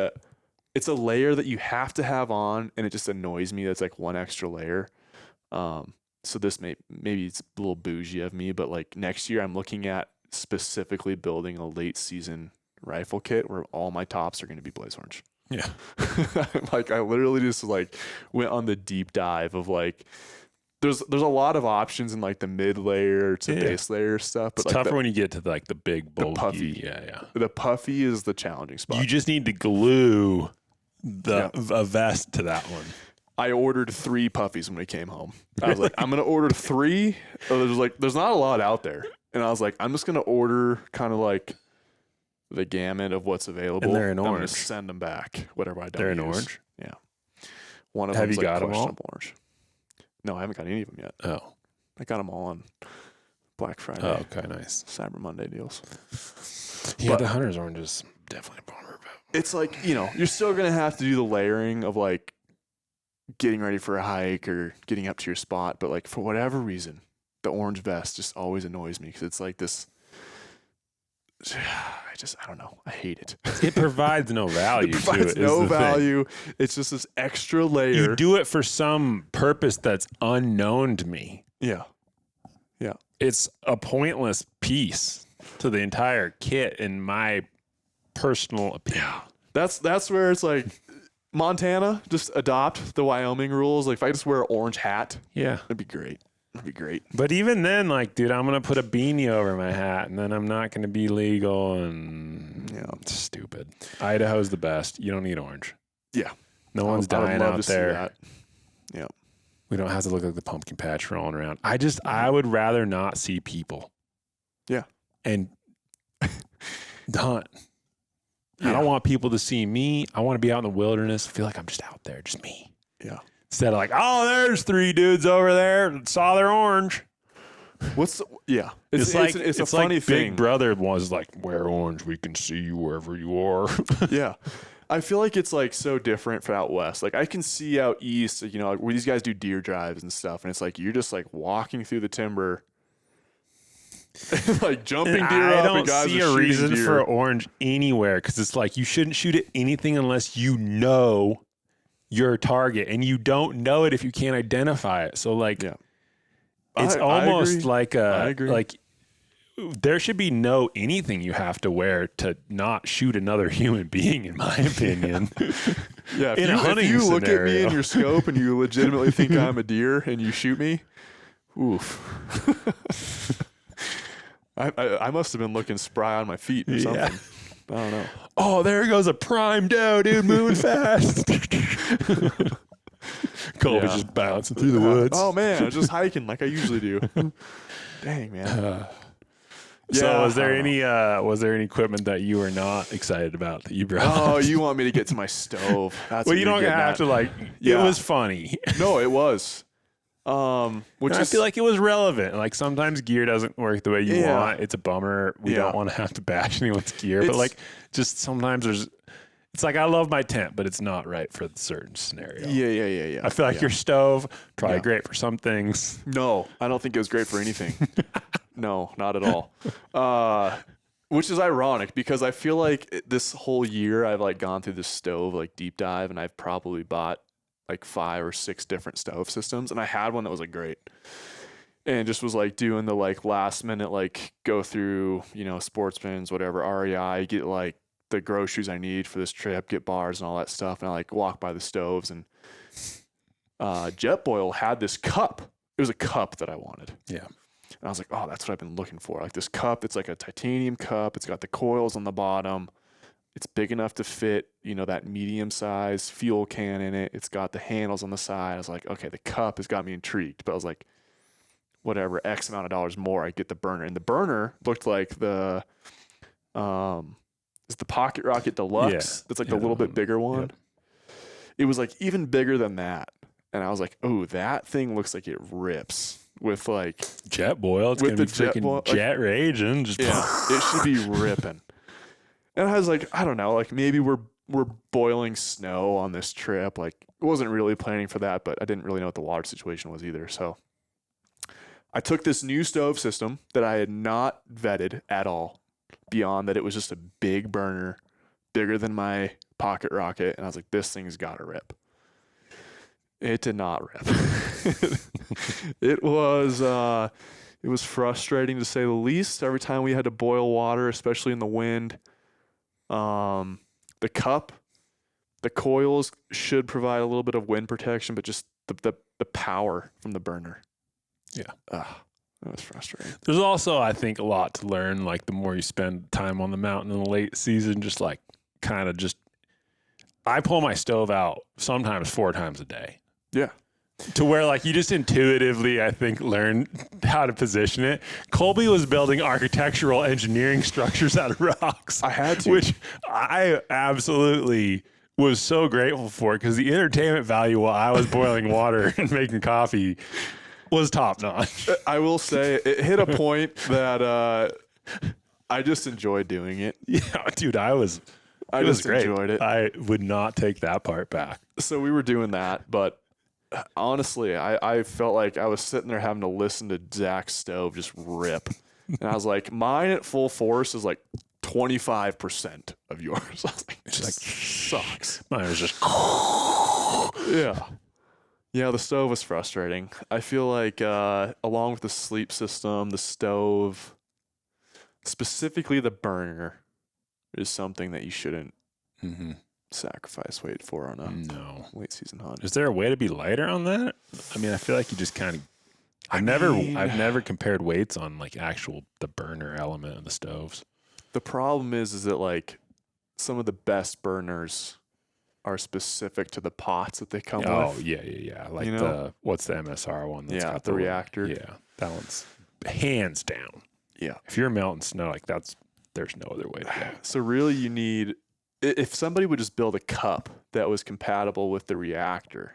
it's a layer that you have to have on, and it just annoys me. That's like one extra layer. So this maybe it's a little bougie of me, but like next year I'm looking at specifically building a late season rifle kit where all my tops are going to be blaze orange. Yeah. Like I literally just like went on the deep dive of like, there's a lot of options in like the mid layer to base layer stuff, but it's like tougher when you get to like the big bulky. The puffy. Yeah. The puffy is the challenging spot. You just need to glue a vest to that one. I ordered 3 puffies when we came home. I was like, I'm going to order 3. There's not a lot out there. And I was like, I'm just going to order kind of like the gamut of what's available. And they're in orange. I'm going to send them back, whatever I don't They're in use. orange? Yeah. One of Have them's you like got them all? orange. No, I haven't got any of them yet. Oh. I got them all on Black Friday. Oh, okay, nice. Cyber Monday deals. Yeah, But the hunter's orange is definitely a bummer. it's like, you're still going to have to do the layering of like getting ready for a hike or getting up to your spot. But like for whatever reason, the orange vest just always annoys me because it's like this. I don't know. I hate it. It provides no value. It provides no value. It's just this extra layer. You do it for some purpose that's unknown to me. Yeah. It's a pointless piece to the entire kit, in my personal opinion. That's where it's like Montana, just adopt the Wyoming rules. Like if I just wear an orange hat, that'd be great. But even then, like, dude, I'm gonna put a beanie over my hat, and then I'm not gonna be legal, and it's stupid. Idaho's the best. You don't need orange. Yeah. No one's dying out there. Yeah. We don't have to look like the pumpkin patch rolling around. I would rather not see people. Yeah. And hunt. I don't want people to see me. I want to be out in the wilderness. I feel like I'm just out there, just me. Yeah. Instead of like, oh, there's 3 dudes over there that saw their orange. It's a funny like thing. Big Brother was like, wear orange, we can see you wherever you are. Yeah. I feel like it's like so different for out west. Like I can see out east, where these guys do deer drives and stuff, and it's like you're just like walking through the timber, like jumping deer I up. don't and guys see are a reason deer. for orange anywhere, because it's like you shouldn't shoot at anything unless you know your target, and you don't know it if you can't identify it. So like, it's almost like there should be no anything you have to wear to not shoot another human being, in my opinion. Yeah, if you look at me in your scope and you legitimately think I'm a deer and you shoot me, oof. I must have been looking spry on my feet or something. I don't know. Oh, there goes a prime doe, dude, moving fast. Colby just bouncing through the woods. Oh man, I was just hiking like I usually do. Dang, man. So was there any equipment that you were not excited about that you brought? Oh, you want me to get to my stove? That's well, you don't have to like. It was funny. No, it was. I feel like it was relevant. Like sometimes gear doesn't work the way you want. It's a bummer. We don't want to have to bash anyone's gear, but like just sometimes It's like I love my tent, but it's not right for the certain scenario. Yeah. I feel like your stove probably great for some things. No, I don't think it was great for anything. No, not at all. Which is ironic because I feel like this whole year I've like gone through this stove like deep dive, and I've probably bought like 5 or 6 different stove systems, and I had one that was like great. And just was like doing the like last minute like go through, Sportsman's, whatever, REI, get like the groceries I need for this trip, get bars and all that stuff. And I like walk by the stoves, and Jetboil had this cup. It was a cup that I wanted. Yeah. And I was like, oh, that's what I've been looking for. Like this cup, it's like a titanium cup. It's got the coils on the bottom. It's big enough to fit, that medium size fuel can in it. It's got the handles on the side. I was like, okay, the cup has got me intrigued. But I was like, whatever, X amount of dollars more, I get the burner. And the burner looked like it's the Pocket Rocket Deluxe. Yeah. It's like the little bit bigger one. Yeah. It was like even bigger than that. And I was like, oh, that thing looks like it rips with like Jetboil. It's going to be freaking jet rage and just it should be ripping. And I was like, I don't know, like maybe we're boiling snow on this trip. Like I wasn't really planning for that, but I didn't really know what the water situation was either. So I took this new stove system that I had not vetted at all, beyond that it was just a big burner, bigger than my Pocket Rocket, and I was like, this thing's got to rip. It did not rip. It was frustrating to say the least. Every time we had to boil water, especially in the wind, the cup, the coils should provide a little bit of wind protection, but just the power from the burner. Yeah. That was frustrating. There's also, I think, a lot to learn. Like the more you spend time on the mountain in the late season, just like I pull my stove out sometimes 4 times a day. Yeah. To where like you just intuitively, I think, learn how to position it. Colby was building architectural engineering structures out of rocks. I had to. Which I absolutely was so grateful for, because the entertainment value while I was boiling water and making coffee was top notch. I will say it hit a point that I just enjoyed doing it. Yeah, dude, I just great. Enjoyed it. I would not take that part back. So we were doing that, but honestly, I felt like I was sitting there having to listen to Zach's stove just rip. And I was like, mine at full force is like 25% of yours. I was like, it just sucks. Mine was just yeah. Yeah, the stove was frustrating. I feel like along with the sleep system, the stove, specifically the burner, is something that you shouldn't sacrifice weight for on a late season hunt. Is there a way to be lighter on that? I mean, I feel like you just kind of. I've never compared weights on like the burner element of the stoves. The problem is that like some of the best burners are specific to the pots that they come with. Oh, yeah. Like what's the MSR one that's got the reactor? Yeah, that one's hands down. Yeah. If you're melting snow, like there's no other way to go. So really you need, if somebody would just build a cup that was compatible with the reactor,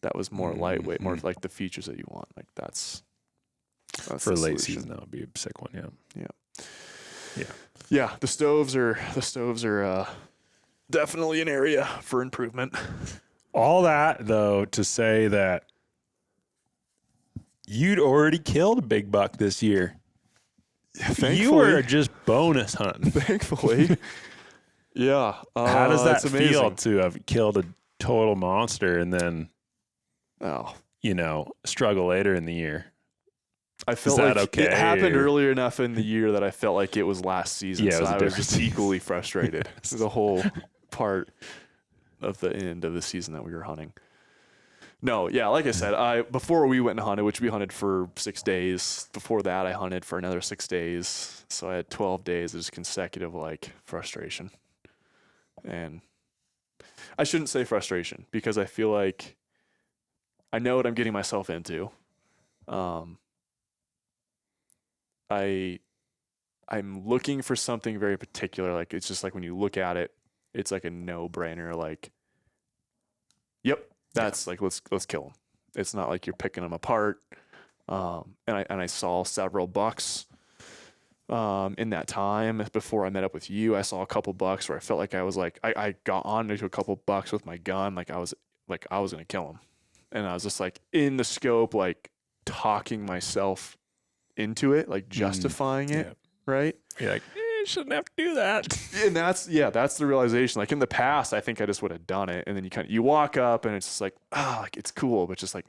that was more lightweight, more like the features that you want. Like that's for a late season, that would be a sick one. Yeah. The stoves are definitely an area for improvement. All that, though, to say that you'd already killed a big buck this year. Yeah, you were just bonus hunting. Thankfully. Yeah. How does that feel to have killed a total monster and then, struggle later in the year? I felt like it happened earlier enough in the year that I felt like it was last season. Yeah, so I was just equally frustrated. The whole part of the end of the season that we were hunting. No, yeah, like I said, before we went and hunted, which we hunted for 6 days. Before that, I hunted for another 6 days. So I had 12 days of just consecutive like frustration. And I shouldn't say frustration because I feel like I know what I'm getting myself into. I'm looking for something very particular. Like it's just like when you look at it, it's like a no-brainer. Like, yep, that's like let's kill them. It's not like you're picking them apart. And I saw several bucks in that time before I met up with you. I saw a couple bucks where I felt like I was like, I got on to a couple bucks with my gun. Like I was going to kill him. And I was just like in the scope, like talking myself into it, like justifying it. Yeah. Right. You're like, you shouldn't have to do that. And that's the realization. Like in the past, I think I just would have done it. And then you walk up and it's just like, like it's cool. But just like,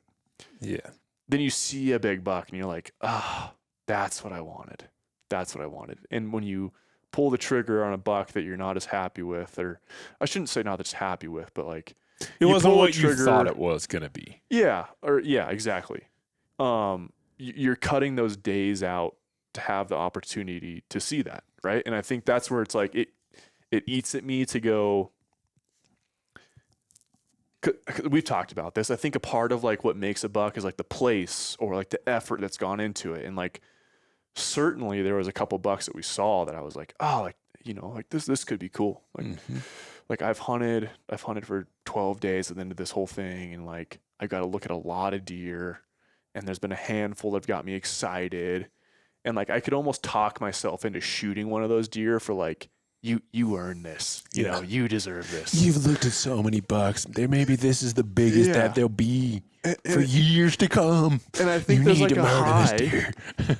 yeah. Then you see a big buck and you're like, that's what I wanted. That's what I wanted. And when you pull the trigger on a buck that you're not as happy with, or I shouldn't say not as happy with, but like it wasn't what you thought it was going to be. Yeah. Exactly. You're cutting those days out to have the opportunity to see that. Right. And I think that's where it's like, it eats at me to go. We've talked about this. I think a part of like what makes a buck is like the place or like the effort that's gone into it. And like, certainly there was a couple bucks that we saw that I was like, like this could be cool. Like, like I've hunted for 12 days at the end of this whole thing. And like, I got to look at a lot of deer and there's been a handful that have got me excited. And like, I could almost talk myself into shooting one of those deer for like, you earned this, you know, you deserve this. You've looked at so many bucks. Maybe this is the biggest that they'll be for years to come. And I think there's like a high.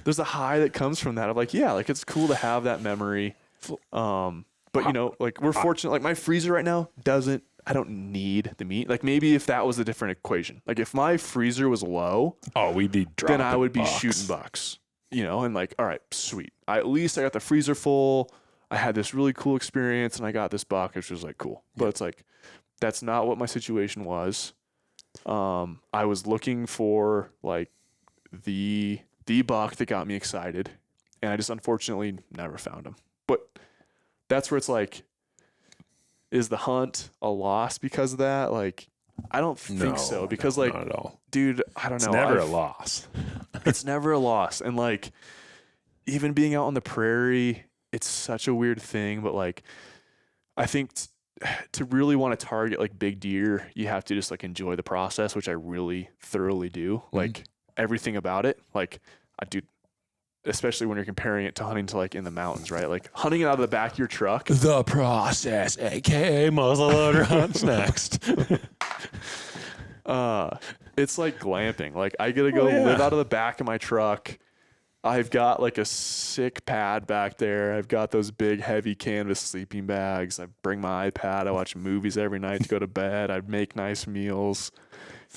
There's a high that comes from that of like, like it's cool to have that memory. But you know, like we're fortunate, like my freezer right now I don't need the meat. Like maybe if that was a different equation, like if my freezer was low, we'd be dropping then I would be bucks. shooting bucks, you know, and like, all right, sweet. At least I got the freezer full. I had this really cool experience and I got this buck, which was like cool. But it's like, that's not what my situation was. I was looking for like the buck that got me excited, and I just unfortunately never found him. But that's where it's like, is the hunt a loss because of that? Like, I don't think so. Because like, not at all. Dude, I don't know. It's never a loss. It's never a loss. And like, even being out on the prairie, it's such a weird thing, but like, I think to really want to target like big deer, you have to just like enjoy the process, which I really thoroughly do. Like everything about it. Like I do, especially when you're comparing it to hunting to like in the mountains, right? Like hunting it out of the back of your truck. The process, aka muzzleloader hunts next. It's like glamping. Like I get to go live out of the back of my truck. I've got like a sick pad back there. I've got those big heavy canvas sleeping bags. I bring my iPad. I watch movies every night to go to bed. I make nice meals.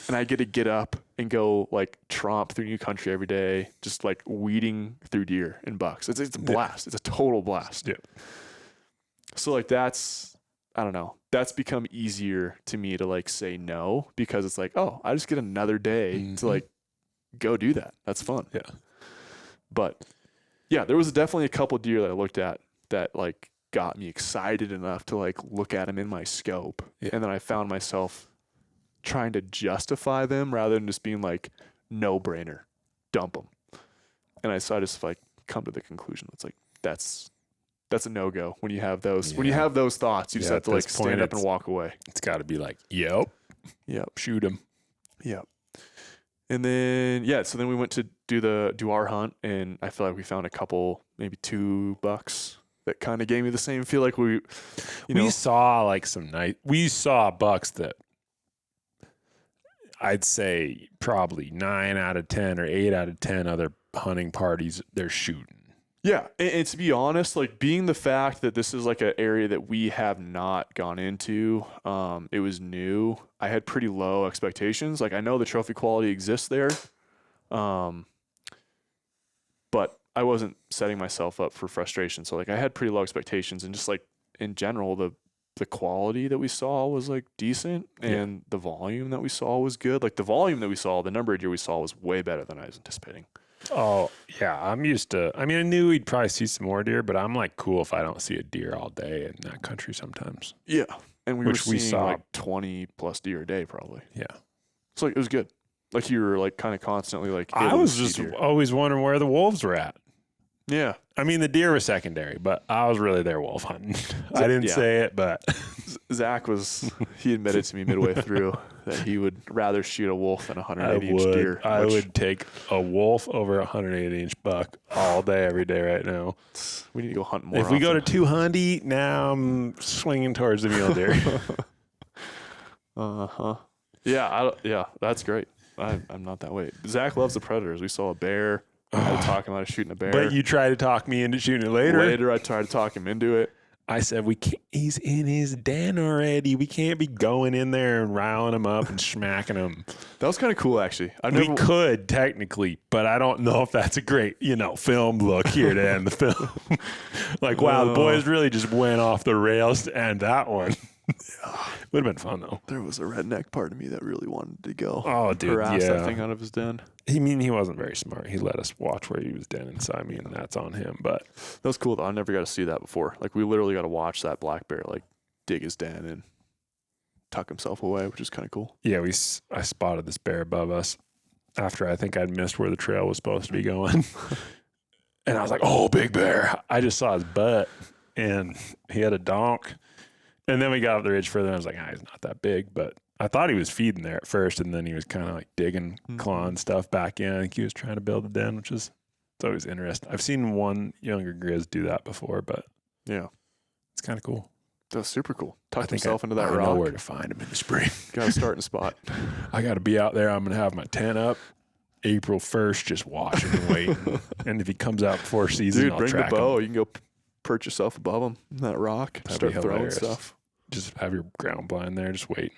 And I get to get up and go like tromp through new country every day, just like weeding through deer and bucks. It's a blast. It's a total blast. Yeah. So like that's, I don't know, that's become easier to me to like say no, because it's like, oh, I just get another day to like go do that. That's fun. Yeah. But yeah, there was definitely a couple deer that I looked at that like got me excited enough to like look at them in my scope. Yeah. And then I found myself trying to justify them rather than just being like, no brainer, dump them. And I just like come to the conclusion. It's like, that's a no-go when you have those, when you have those thoughts, you just have to like stand up and walk away. It's got to be like, yep, shoot him. Yep. And then, so then we went to do our hunt, and I feel like we found a couple, maybe 2 bucks that kind of gave me the same feel like we saw like we saw bucks that I'd say probably 9 out of 10 or 8 out of 10 other hunting parties they're shooting. Yeah. And to be honest, like being the fact that this is like an area that we have not gone into, it was new. I had pretty low expectations. Like I know the trophy quality exists there. But I wasn't setting myself up for frustration. So like I had pretty low expectations, and just like in general, the quality that we saw was like decent, and the volume that we saw was good. Like the volume that we saw, the number of deer we saw was way better than I was anticipating. Oh yeah. I'm used to, I mean, I knew we'd probably see some more deer, but I'm like cool if I don't see a deer all day in that country sometimes. Yeah. And we saw like 20 plus deer a day probably. Yeah. So like, it was good. Like you were like kind of constantly like, I was just always wondering where the wolves were at. Yeah. I mean, the deer was secondary, but I was really there wolf hunting. I didn't say it, but Zach he admitted to me midway through that he would rather shoot a wolf than a 180-inch deer. I would take a wolf over a 180-inch buck all day, every day right now. We need to go hunt more. If we go to 200, now I'm swinging towards the mule deer. Yeah, that's great. I'm not that way. Zach loves the predators. We saw a bear. I had to talk him out of shooting a bear. But you tried to talk me into shooting it later. Later, I tried to talk him into it. I said, we can't, he's in his den already. We can't be going in there and riling him up and smacking him. That was kind of cool, actually. We could, technically, but I don't know if that's a great, film look here to end the film. Like, wow, the boys really just went off the rails to end that one. Would have been fun, though. There was a redneck part of me that really wanted to go. Oh, dude, harass that thing out of his den. He wasn't very smart. He let us watch where he was denning, so I mean, that's on him. But that was cool, though. I never got to see that before. Like, we literally got to watch that black bear, like, dig his den and tuck himself away, which is kind of cool. Yeah, I spotted this bear above us after I think I'd missed where the trail was supposed to be going. And I was like, oh, big bear. I just saw his butt, and he had a donk. And then we got up the ridge further, and I was like, he's not that big. But I thought he was feeding there at first, and then he was kind of like digging, clawing stuff back in. I think he was trying to build a den, which is it's always interesting. I've seen one younger grizz do that before, but yeah, it's kind of cool. That's super cool. Tucked himself into that rock. I know where to find him in the spring. Got to start in a spot. I got to be out there. I'm going to have my tent up April 1st, just watching and waiting. And if he comes out before season, dude, I'll bring the track bow. him. You can go perch yourself above him, that rock. That'd start throwing stuff. Just have your ground blind there, just wait.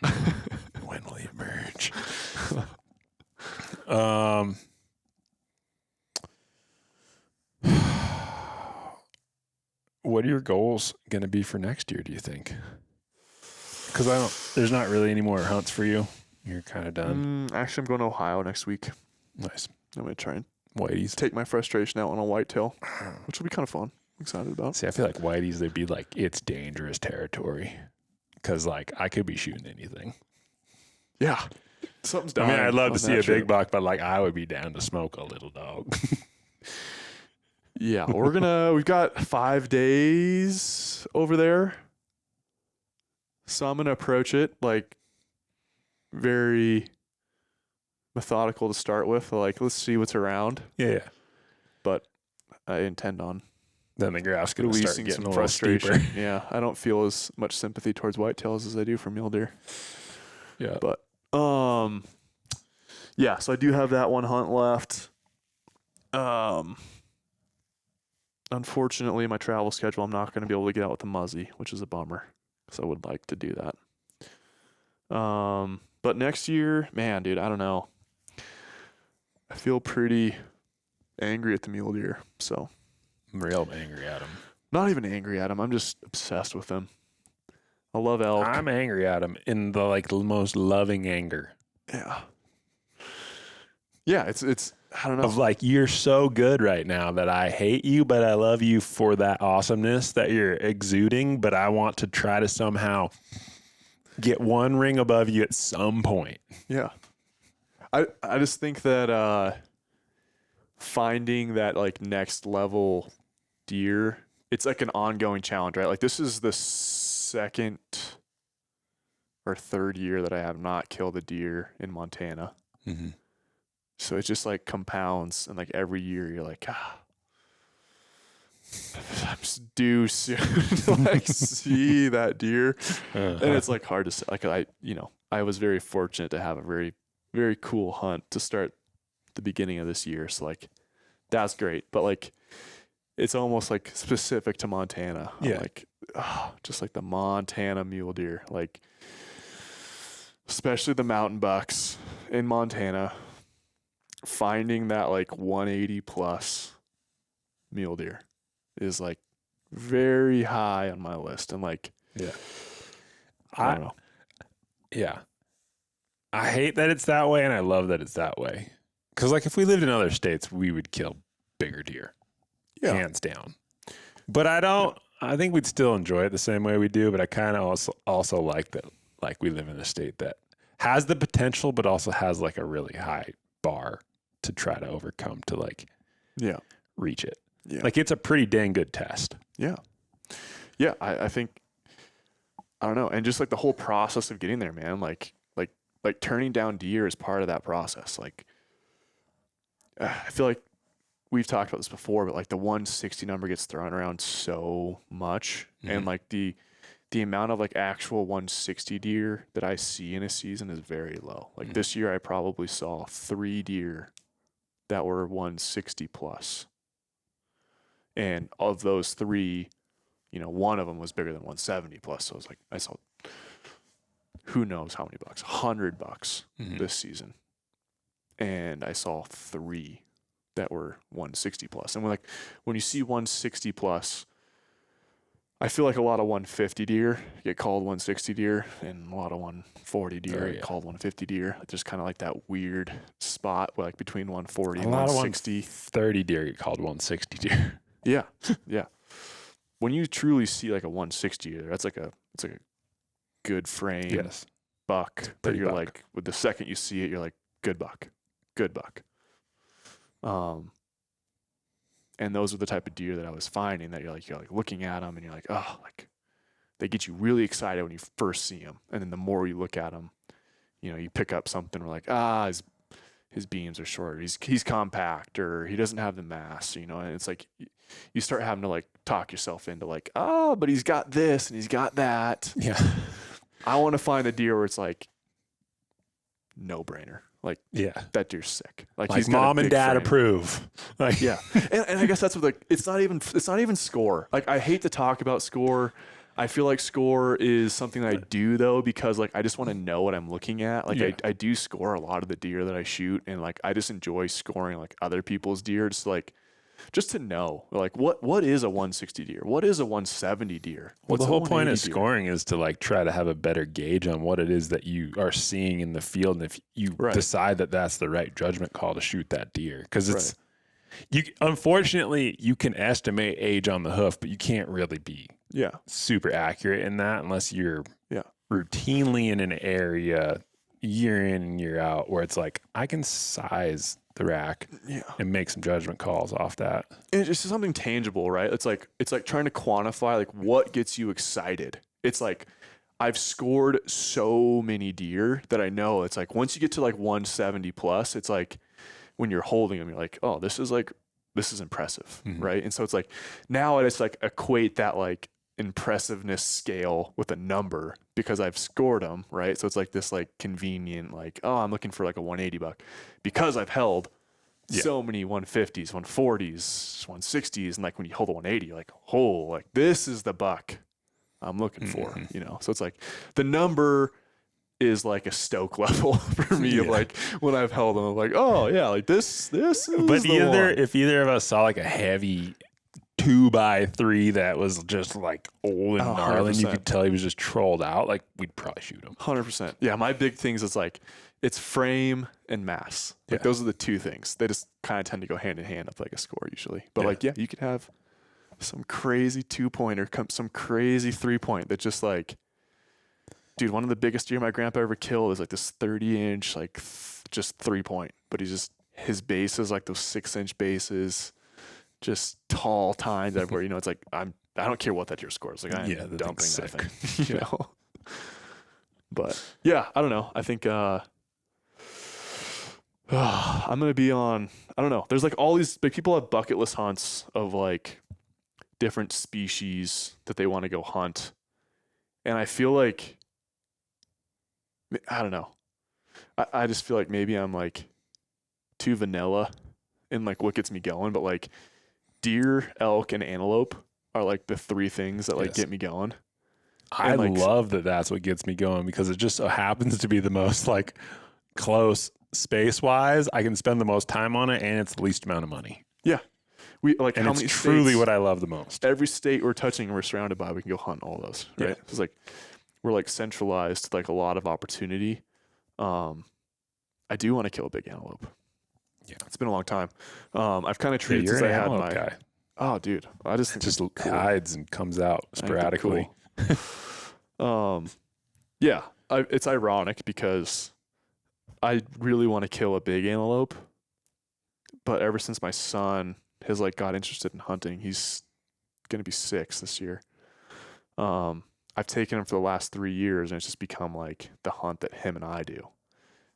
When will he emerge? What are your goals going to be for next year, do you think? Because there's not really any more hunts for you. You're kind of done. Actually, I'm going to Ohio next week. Nice. I'm going to try and whiteys. Take my frustration out on a whitetail, which will be kind of fun. I'm excited about. See, I feel like whiteys, they'd be like, it's dangerous territory. Because, like, I could be shooting anything. Yeah. Something's dying. I mean, I'd love to see a big buck, but, like, I would be down to smoke a little dog. Yeah. We've got 5 days over there. So I'm going to approach it, like, very methodical to start with. Like, let's see what's around. Yeah. But I intend on then the graph's going to start getting some a little frustration. steeper. Yeah, I don't feel as much sympathy towards whitetails as I do for mule deer. Yeah. But yeah, so I do have that one hunt left. Unfortunately, my travel schedule, I'm not going to be able to get out with the muzzy, which is a bummer because I would like to do that. But next year, man, dude, I don't know. I feel pretty angry at the mule deer, so. I'm real angry at him. Not even angry at him. I'm just obsessed with him. I love elk. I'm angry at him in the most loving anger. Yeah. Yeah, it's I don't know. Of like, you're so good right now that I hate you, but I love you for that awesomeness that you're exuding, but I want to try to somehow get one ring above you at some point. Yeah. I just think that finding that like next level deer, it's like an ongoing challenge, right? Like this is the second or third year that I have not killed a deer in Montana. Mm-hmm. So it just like compounds, and like every year you're like, I'm just due soon to like see that deer. And it's like hard to say. Like I was very fortunate to have a very, very cool hunt to start the beginning of this year. So like that's great. But like it's almost like specific to Montana. Yeah. I'm like, just like the Montana mule deer. Like especially the mountain bucks in Montana. Finding that like 180 plus mule deer is like very high on my list. And like, yeah, I don't know. Yeah. I hate that it's that way, and I love that it's that way. Because like if we lived in other states, we would kill bigger deer. Yeah. Hands down. But I think we'd still enjoy it the same way we do, but I kind of also like that, like we live in a state that has the potential, but also has like a really high bar to try to overcome to like reach it. Yeah. Like it's a pretty dang good test. Yeah. Yeah. I think, I don't know. And just like the whole process of getting there, man, like turning down deer is part of that process. Like, I feel like we've talked about this before, but like the 160 number gets thrown around so much. And like the amount of like actual 160 deer that I see in a season is very low. Like this year, I probably saw 3 deer that were 160 plus. And of those 3, you know, one of them was bigger than 170 plus. So it was like, I saw who knows how many bucks, $100 this season. And I saw 3 that were 160 plus. And when you see 160 plus, I feel like a lot of 150 deer get called 160 deer, and a lot of 140 deer get called 150 deer. Just kind of like that weird spot like between 140 and 160. 130 deer get called 160 deer. Yeah, yeah. When you truly see like a 160 deer, it's like a good frame buck that you're buck. Like, with the second you see it, you're like, good buck. And those are the type of deer that I was finding that you're like looking at them and you're like, oh, like they get you really excited when you first see them. And then the more you look at them, you know, you pick up something, we're like, his beams are short, he's compact, or he doesn't have the mass, you know, and it's like you start having to like talk yourself into like, but he's got this and he's got that. Yeah. I want to find a deer where it's like no brainer. Like, that deer's sick. Like he's mom and dad frame. Approve. Like, yeah. And I guess that's what it's not even score. Like, I hate to talk about score. I feel like score is something that I do though, because like, I just want to know what I'm looking at. Like I do score a lot of the deer that I shoot, and like, I just enjoy scoring like other people's deer. Just to know, like, what is a 160 deer? What is a 170 deer? Well, the whole point of scoring is to like try to have a better gauge on what it is that you are seeing in the field, and if you decide that that's the right judgment call to shoot that deer, because it's unfortunately you can estimate age on the hoof, but you can't really be super accurate in that unless you're routinely in an area year in and year out where it's like, I can size the rack and make some judgment calls off that. And it's just something tangible, right? It's like trying to quantify like what gets you excited. It's like, I've scored so many deer that I know it's like, once you get to like 170 plus, it's like when you're holding them, you're like, oh, this is impressive. Right. And so it's like, now I just like equate that like impressiveness scale with a number because I've scored them, right? So it's like this like convenient, like, oh, I'm looking for like a 180 buck because I've held so many 150s, 140s, 160s, and like when you hold a 180, you're like, oh, like this is the buck I'm looking for, you know? So it's like the number is like a stoke level for me of like when I've held them, I'm like, oh yeah, like this is but the one. If either of us saw like a heavy 2x3 that was just like old and gnarly, and you could tell he was just trolled out, like we'd probably shoot him. 100%. Yeah, my big things is like it's frame and mass. Like those are the 2 things. They just kind of tend to go hand in hand with like a score usually. But like you could have some crazy 2-pointer, some crazy 3-point that just like, dude, one of the biggest deer my grandpa ever killed is like this 30-inch like just 3-point, but his bases like those 6-inch bases. Just tall tines everywhere, you know. It's like I don't care what that deer scores. Like I am dumping that thing, you know. But yeah, I don't know. I think I'm gonna be on. I don't know. There's like all these big people have bucket list hunts of like different species that they want to go hunt, and I feel like I don't know. I just feel like maybe I'm like too vanilla in like what gets me going, but like. Deer, elk, and antelope are like the 3 things that like get me going. I love that that's what gets me going because it just so happens to be the most like close space wise. I can spend the most time on it and it's the least amount of money. Yeah. We like and how it's many truly states, what I love the most. Every state we're touching, we're surrounded by, we can go hunt all those. Right. Yeah. It's like we're like centralized to like a lot of opportunity. I do want to kill a big antelope. Yeah. It's been a long time. I've kind of treated since I had my guy. Oh, dude! I just think just hides and comes out sporadically. Cool. Yeah, it's ironic because I really want to kill a big antelope, but ever since my son has like got interested in hunting. He's gonna be 6 this year. I've taken him for the last 3 years, and it's just become like the hunt that him and I do.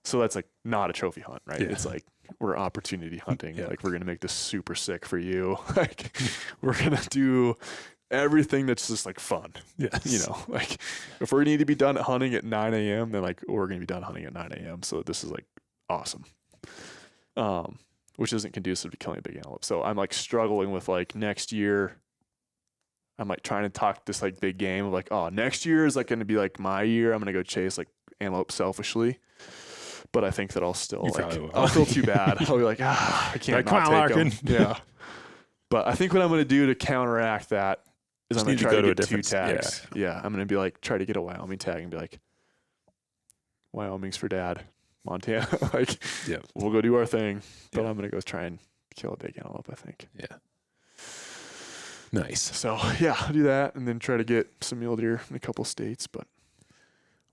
So that's like not a trophy hunt, right? Yeah. It's like we're opportunity hunting. Yeah. Like we're gonna make this super sick for you. Like we're gonna do everything that's just like fun. Yes. You know, like if we need to be done hunting at 9 a.m., then like we're gonna be done hunting at 9 a.m. So this is like awesome. Which isn't conducive to killing a big antelope. So I'm like struggling with like next year. I'm like trying to talk this like big game of like, oh, next year is like going to be like my year. I'm going to go chase like antelope selfishly. But I think that I'll still I'll feel too bad. I'll be like, I can't Like, not take them. Yeah. But I think what I'm going to do to counteract that is I'm going to try to get 2 tags. Yeah. I'm going to be like, try to get a Wyoming tag and be like, Wyoming's for dad. Montana. Like, yeah, we'll go do our thing. But I'm going to go try and kill a big antelope, I think. Yeah. Nice. So yeah, I'll do that and then try to get some mule deer in a couple states. But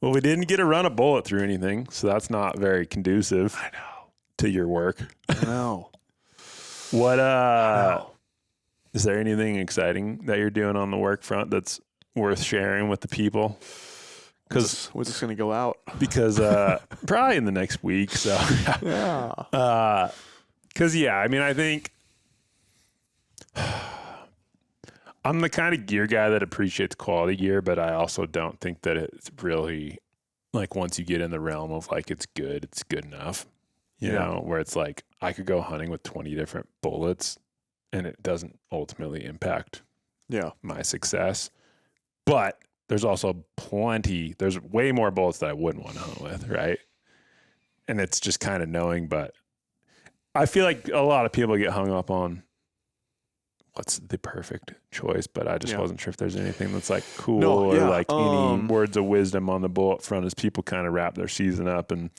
well, we didn't get to run a bullet through anything, so that's not very conducive. I know. To your work. I know. What is there anything exciting that you're doing on the work front that's worth sharing with the people? Because when's this gonna go out? Because probably in the next week. So yeah. Because I mean, I think I'm the kind of gear guy that appreciates quality gear, but I also don't think that it's really like once you get in the realm of like it's good enough. You know, where it's like I could go hunting with 20 different bullets and it doesn't ultimately impact my success. But there's also there's way more bullets that I wouldn't want to hunt with, right? And it's just kind of knowing, but I feel like a lot of people get hung up on what's the perfect choice, but I just wasn't sure if there's anything that's like cool or like any words of wisdom on the bullet front as people kind of wrap their season up and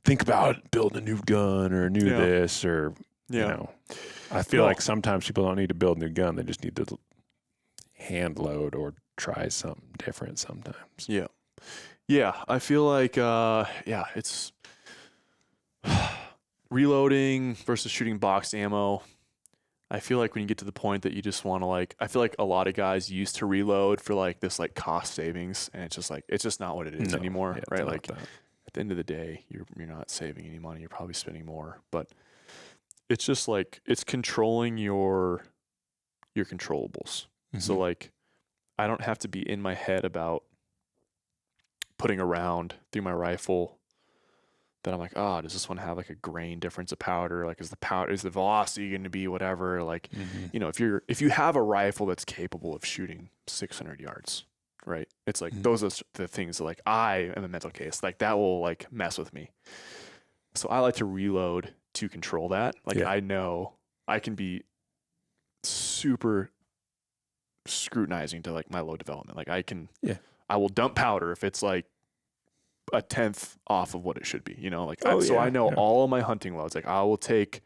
think about building a new gun or a new this or, you know, I feel like sometimes people don't need to build a new gun. They just need to hand load or try something different sometimes. Yeah. Yeah. I feel like, it's reloading versus shooting boxed ammo. I feel like when you get to the point that you just want to like, I feel like a lot of guys used to reload for like this like cost savings, and it's just not what it is anymore, right? Like at the end of the day, you're not saving any money. You're probably spending more, but it's just like it's controlling your controllables. Mm-hmm. So like, I don't have to be in my head about putting a round through my rifle that I'm like, does this one have like a grain difference of powder? Like, is the velocity going to be whatever? Like, you know, if you have a rifle that's capable of shooting 600 yards, right? It's like, those are the things that like, I am a mental case. Like that will like mess with me. So I like to reload to control that. Like I know I can be super scrutinizing to like my load development. Like I will dump powder if it's like a 10th off of what it should be, you know, like, so I know all of my hunting loads, like I will take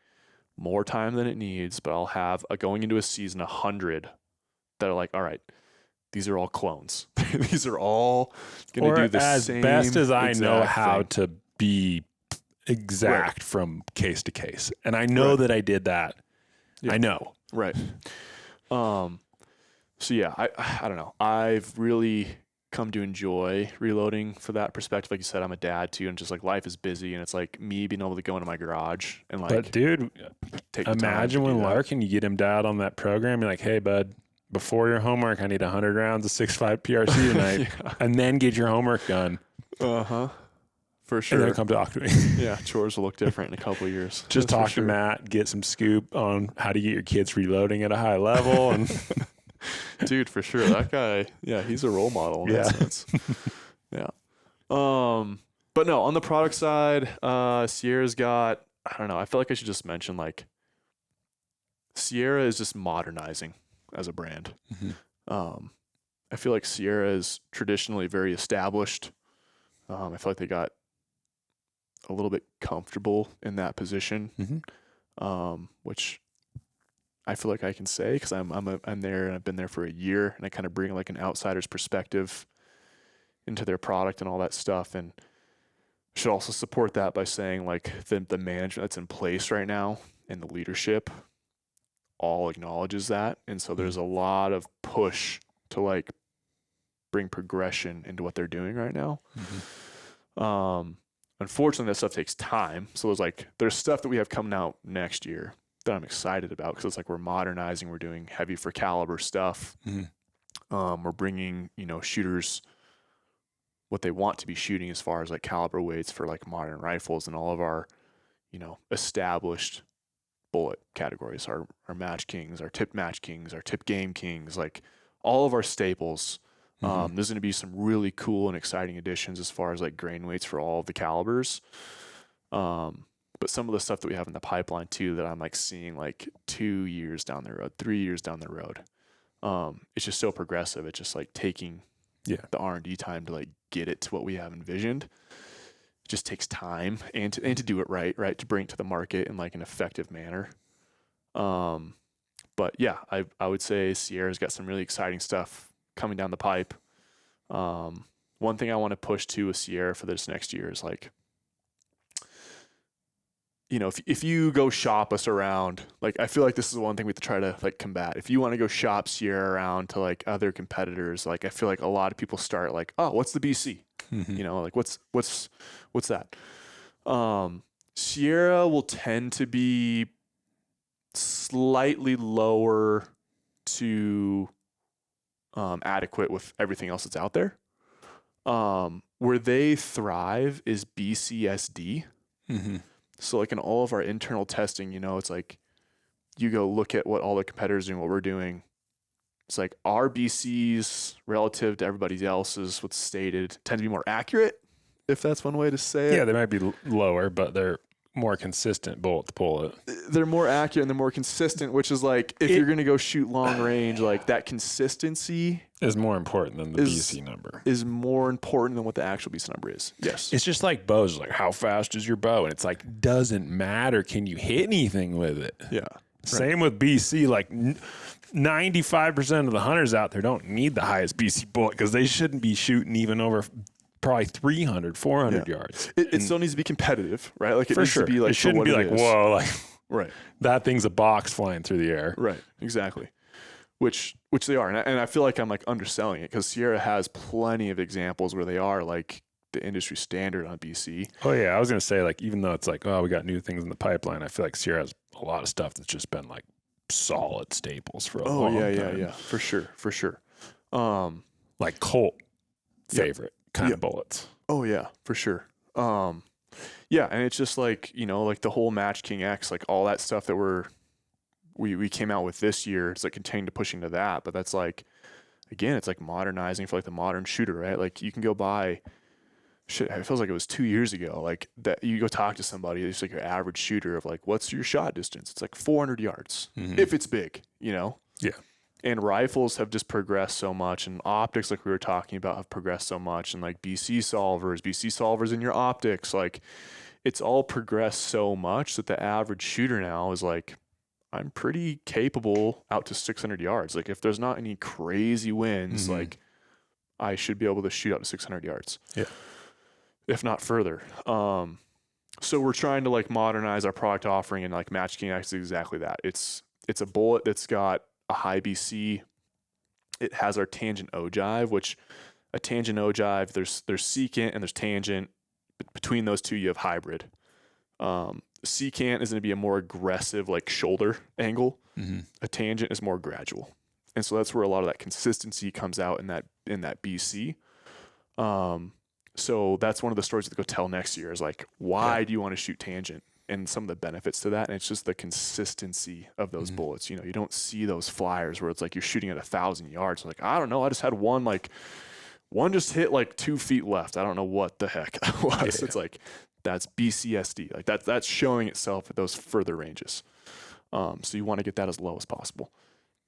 more time than it needs, but I'll have going into a season, 100 that are like, all right, these are all clones. These are all going to do the same. As best as I know how to be exact from case to case. And I know that I did that. Yeah. I know. Right. So yeah, I don't know. I've really come to enjoy reloading for that perspective. Like you said, I'm a dad too, and just like life is busy, and it's like me being able to go into my garage and like. But dude, imagine when Larkin, you get him dialed on that program. You're like, hey bud, before your homework, I need 100 rounds of 6.5 PRC tonight, and then get your homework done. For sure. And then come talk to me. Yeah, chores will look different in a couple of years. Just talk to Matt, get some scoop on how to get your kids reloading at a high level, and. Dude, for sure. That guy, he's a role model in that sense. Yeah. But no, on the product side, Sierra's got, I don't know, I feel like I should just mention like Sierra is just modernizing as a brand. Mm-hmm. I feel like Sierra is traditionally very established. I feel like they got a little bit comfortable in that position, which I feel like I can say because I'm there and I've been there for a year, and I kind of bring like an outsider's perspective into their product and all that stuff, and should also support that by saying like the management that's in place right now and the leadership all acknowledges that. And so there's a lot of push to like bring progression into what they're doing right now. Unfortunately, that stuff takes time. So there's stuff that we have coming out next year that I'm excited about, because it's like we're modernizing, we're doing heavy for caliber stuff. We're bringing, shooters what they want to be shooting as far as like caliber weights for like modern rifles, and all of our, established bullet categories, our Match Kings, our Tip Match Kings, our Tip Game Kings, like all of our staples. There's going to be some really cool and exciting additions as far as like grain weights for all of the calibers. But some of the stuff that we have in the pipeline too, that I'm like seeing like 2 years down the road, 3 years down the road. It's just so progressive. It's just like taking the R&D time to like get it to what we have envisioned. It just takes time and to do it right, to bring it to the market in like an effective manner. But yeah, I would say Sierra's got some really exciting stuff coming down the pipe. One thing I want to push to with Sierra for this next year is like, if you go shop us around, like I feel like this is one thing we have to try to like combat. If you want to go shop Sierra around to like other competitors, like I feel like a lot of people start like, oh, what's the BC? Like what's that? Sierra will tend to be slightly lower to adequate with everything else that's out there. Where they thrive is BCSD. So like in all of our internal testing, it's like you go look at what all the competitors are doing, what we're doing. It's like our BCs relative to everybody else's, what's stated, tend to be more accurate, if that's one way to say it. Yeah, they might be lower, but they're more consistent bullet to bullet. They're more accurate and they're more consistent, which is like if you're going to go shoot long range, like that consistency is more important than the BC number. Is more important than what the actual BC number is. Yes. It's just like bows. Like, how fast is your bow? And it's like, doesn't matter. Can you hit anything with it? Yeah. Same with BC. Like 95% of the hunters out there don't need the highest BC bullet because they shouldn't be shooting even over probably 300, 400 yards. It still needs to be competitive, right? Like it needs to be like, it shouldn't be like, whoa, like right. That thing's a box flying through the air. Right. Exactly. Which they are. And I feel like I'm like underselling it because Sierra has plenty of examples where they are like the industry standard on BC. Oh yeah. I was going to say like, even though it's like, oh, we got new things in the pipeline, I feel like Sierra has a lot of stuff that's just been like solid staples for a long time. Yeah. For sure. Like Colt favorite kind of bullets. Oh yeah, for sure. Yeah. And it's just like, like the whole Match King X, like all that stuff that we came out with this year, it's like continuing to push into that. But that's like, again, it's like modernizing for like the modern shooter, right? Like you can go buy shit. It feels like it was 2 years ago. Like that you go talk to somebody, it's like your average shooter of like, what's your shot distance? It's like 400 yards if it's big, Yeah. And rifles have just progressed so much, and optics, like we were talking about, have progressed so much, and like BC solvers in your optics, like it's all progressed so much that the average shooter now is like, I'm pretty capable out to 600 yards. Like if there's not any crazy winds, like I should be able to shoot out to 600 yards. Yeah. If not further. So we're trying to like modernize our product offering, and like Match King X is exactly that. It's a bullet that's got a high BC. It has our tangent ogive, which a tangent ogive, there's secant and there's tangent. Between those two, you have hybrid. Secant is going to be a more aggressive, like shoulder angle. A tangent is more gradual, and so that's where a lot of that consistency comes out in that BC. So that's one of the stories that go tell next year is like, why do you want to shoot tangent, and some of the benefits to that. And it's just the consistency of those bullets. You don't see those flyers where it's like you're shooting at 1,000 yards. Like, I don't know. I just had one just hit like 2 feet left. I don't know what the heck that was. It's like, that's BCSD. Like that's showing itself at those further ranges. So you want to get that as low as possible.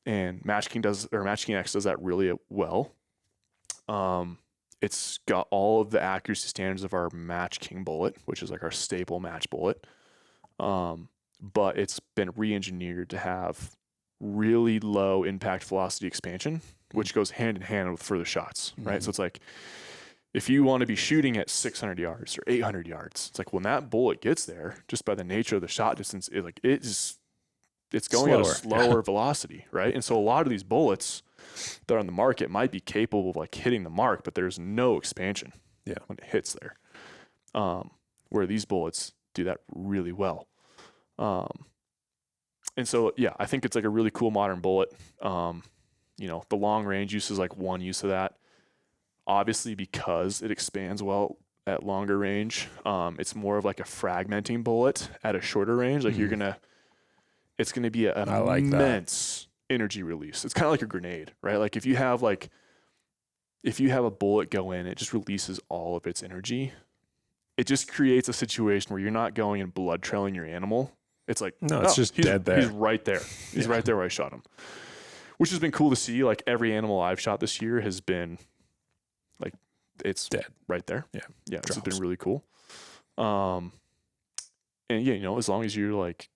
And Match King X does that really well. It's got all of the accuracy standards of our Match King bullet, which is like our staple match bullet. But it's been re-engineered to have really low impact velocity expansion, which goes hand in hand with further shots, right? So it's like, if you want to be shooting at 600 yards or 800 yards, it's like when that bullet gets there, just by the nature of the shot distance, it is it's going at a Slower. slower velocity, right? And so a lot of these bullets that are on the market might be capable of like hitting the mark, but there's no expansion when it hits there. Where these bullets do that really well. And so, yeah, I think it's like a really cool modern bullet. You know, the long range use is like one use of that. Obviously, because it expands well at longer range, it's more of like a fragmenting bullet at a shorter range. Like it's gonna be an immense energy release. It's kind of like a grenade, right? Like if you have a bullet go in, it just releases all of its energy. It just creates a situation where you're not going and blood trailing your animal. It's like, no, it's just dead there. He's right there. He's right there where I shot him, which has been cool to see. Like every animal I've shot this year has been like, it's dead right there. Yeah. It's been really cool. And yeah, you know, as long as you're like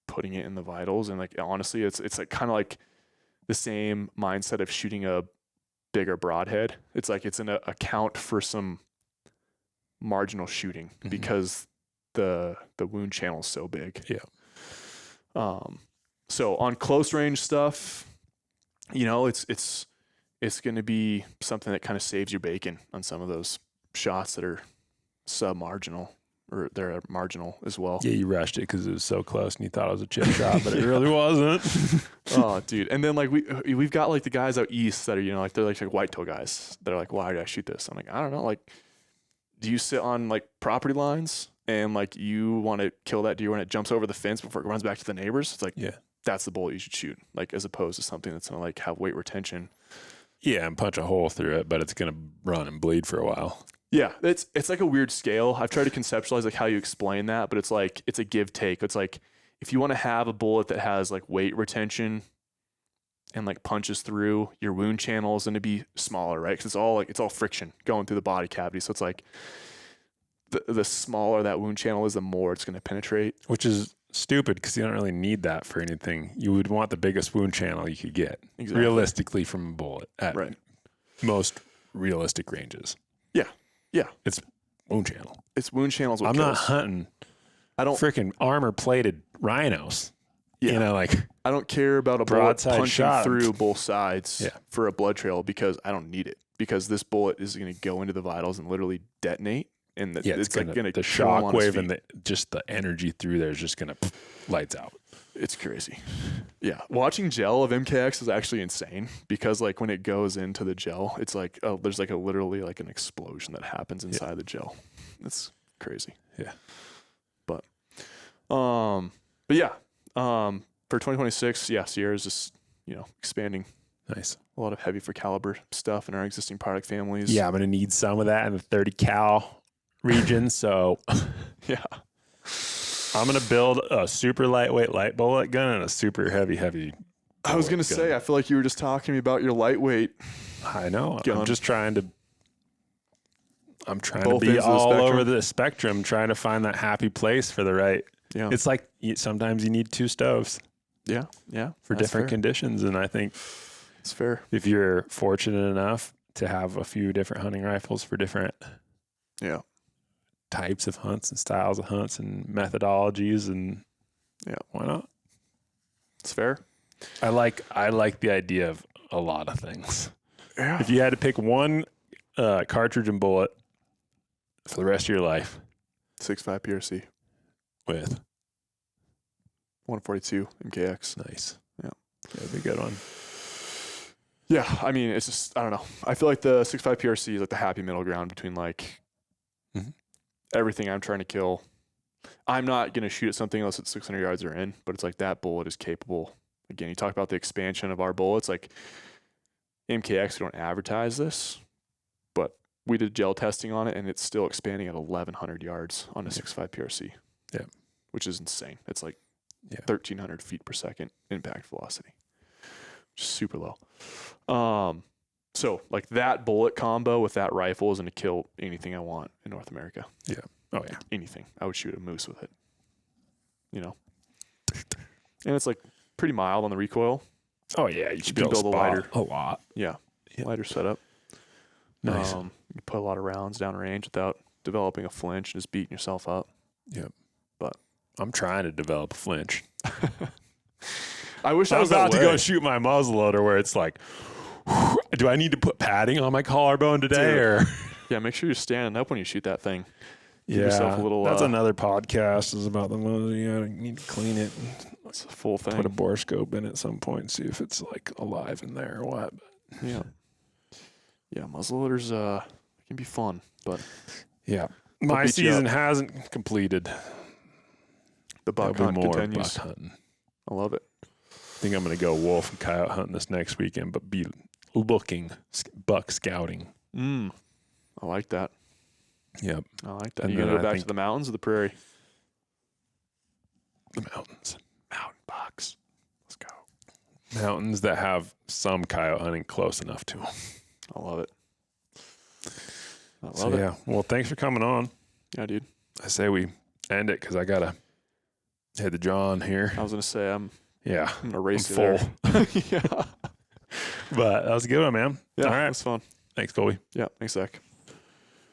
putting it in the vitals and like, honestly, it's like kind of like the same mindset of shooting a bigger broadhead. It's like, it's an account for some marginal shooting because the wound channel is so big. Yeah. So on close range stuff, you know, it's going to be something that kind of saves your bacon on some of those shots that are sub-marginal, or they're marginal as well. Yeah, you rushed it because it was so close and you thought it was a chip shot, but it really wasn't. Oh, dude. And then like we've got like the guys out east that are, you know, like they're like white-toe guys. They're like, why did I shoot this? I'm like, I don't know. Like, do you sit on like property lines and like you want to kill that deer when it jumps over the fence before it runs back to the neighbors? It's like, yeah, that's the bullet you should shoot. Like as opposed to something that's gonna like have weight retention. Yeah, and punch a hole through it, but it's gonna run and bleed for a while. Yeah, it's like a weird scale. I've tried to conceptualize like how you explain that, but it's like it's a give take. It's like if you want to have a bullet that has like weight retention and like punches through, your wound channel is going to be smaller, right? Because it's all friction going through the body cavity. So it's like the smaller that wound channel is, the more it's going to penetrate. Which is stupid because you don't really need that for anything. You would want the biggest wound channel you could get realistically from a bullet at most realistic ranges. Yeah. It's wound channel. It's wound channels. I'm not hunting. I don't freaking armor plated rhinos. Yeah. You know, like I don't care about a bullet punching shot through both sides for a blood trail because I don't need it, because this bullet is going to go into the vitals and literally detonate. And it's like going to the shock wave and just the energy through there is just going to lights out. It's crazy. Yeah. Watching gel of MKX is actually insane because like when it goes into the gel, it's like, there's like literally like an explosion that happens inside the gel. It's crazy. Yeah. But yeah. For 2026, Sierra's just, you know, expanding. Nice. A lot of heavy for caliber stuff in our existing product families. Yeah. I'm going to need some of that in the 30 cal region. So yeah. I'm going to build a super lightweight light bullet gun and a super heavy. I was going to say, I feel like you were just talking to me about your lightweight. I know. gun. I'm trying to be all over the spectrum, trying to find that happy place for the right. Yeah. It's like sometimes you need two stoves. Yeah. Yeah. For different conditions. And I think it's fair. If you're fortunate enough to have a few different hunting rifles for different types of hunts and styles of hunts and methodologies, and why not? It's fair. I like the idea of a lot of things. Yeah. If you had to pick one cartridge and bullet for the rest of your life, 6.5 PRC with 142 MKX. Nice. Yeah. That'd be a good one. Yeah. I mean, it's just, I don't know. I feel like the 6.5 PRC is like the happy middle ground between like everything I'm trying to kill. I'm not going to shoot at something unless it's 600 yards or in, but it's like that bullet is capable. Again, you talk about the expansion of our bullets, like MKX, we don't advertise this, but we did gel testing on it and it's still expanding at 1,100 yards on a 6.5 PRC. Yeah. Which is insane. It's like 1,300 feet per second impact velocity, which is super low. So like that bullet combo with that rifle is going to kill anything I want in North America. Yeah. Oh yeah. Anything. I would shoot a moose with it. You know? And it's like pretty mild on the recoil. Oh yeah. You should be able to build a lot. Yeah. Lighter setup. Nice. You put a lot of rounds down range without developing a flinch and just beating yourself up. Yep. But I'm trying to develop a flinch. I wish I I'm was about that to way. go shoot my muzzleloader where it's like, do I need to put padding on my collarbone today? Dude. Or Yeah, make sure you're standing up when you shoot that thing. Give yourself a little. That's another podcast is about the muzzle. You need to clean it. It's a full thing. Put a bore scope in at some point and see if it's like alive in there or what. Yeah. Yeah, muzzleloaders can be fun, but yeah. My beat you season hasn't completed. the buck There'll hunt be more continues. buck hunting. I love it. I think I'm going to go wolf and coyote hunting this next weekend, but be looking buck scouting. I like that. Yep. I like that. And You gonna then go back to the mountains or the prairie? The mountains. Mountain bucks. Let's go. Mountains that have some coyote hunting close enough to them. I love it. I love So, it. yeah. Well, thanks for coming on. Yeah, dude. I say we end it because I got to head to John here. I was gonna say I'm gonna race you full. there. Yeah. But that was a good one, man. Yeah. All right. That's fun. Thanks, Colby. Yeah. Thanks, Zach.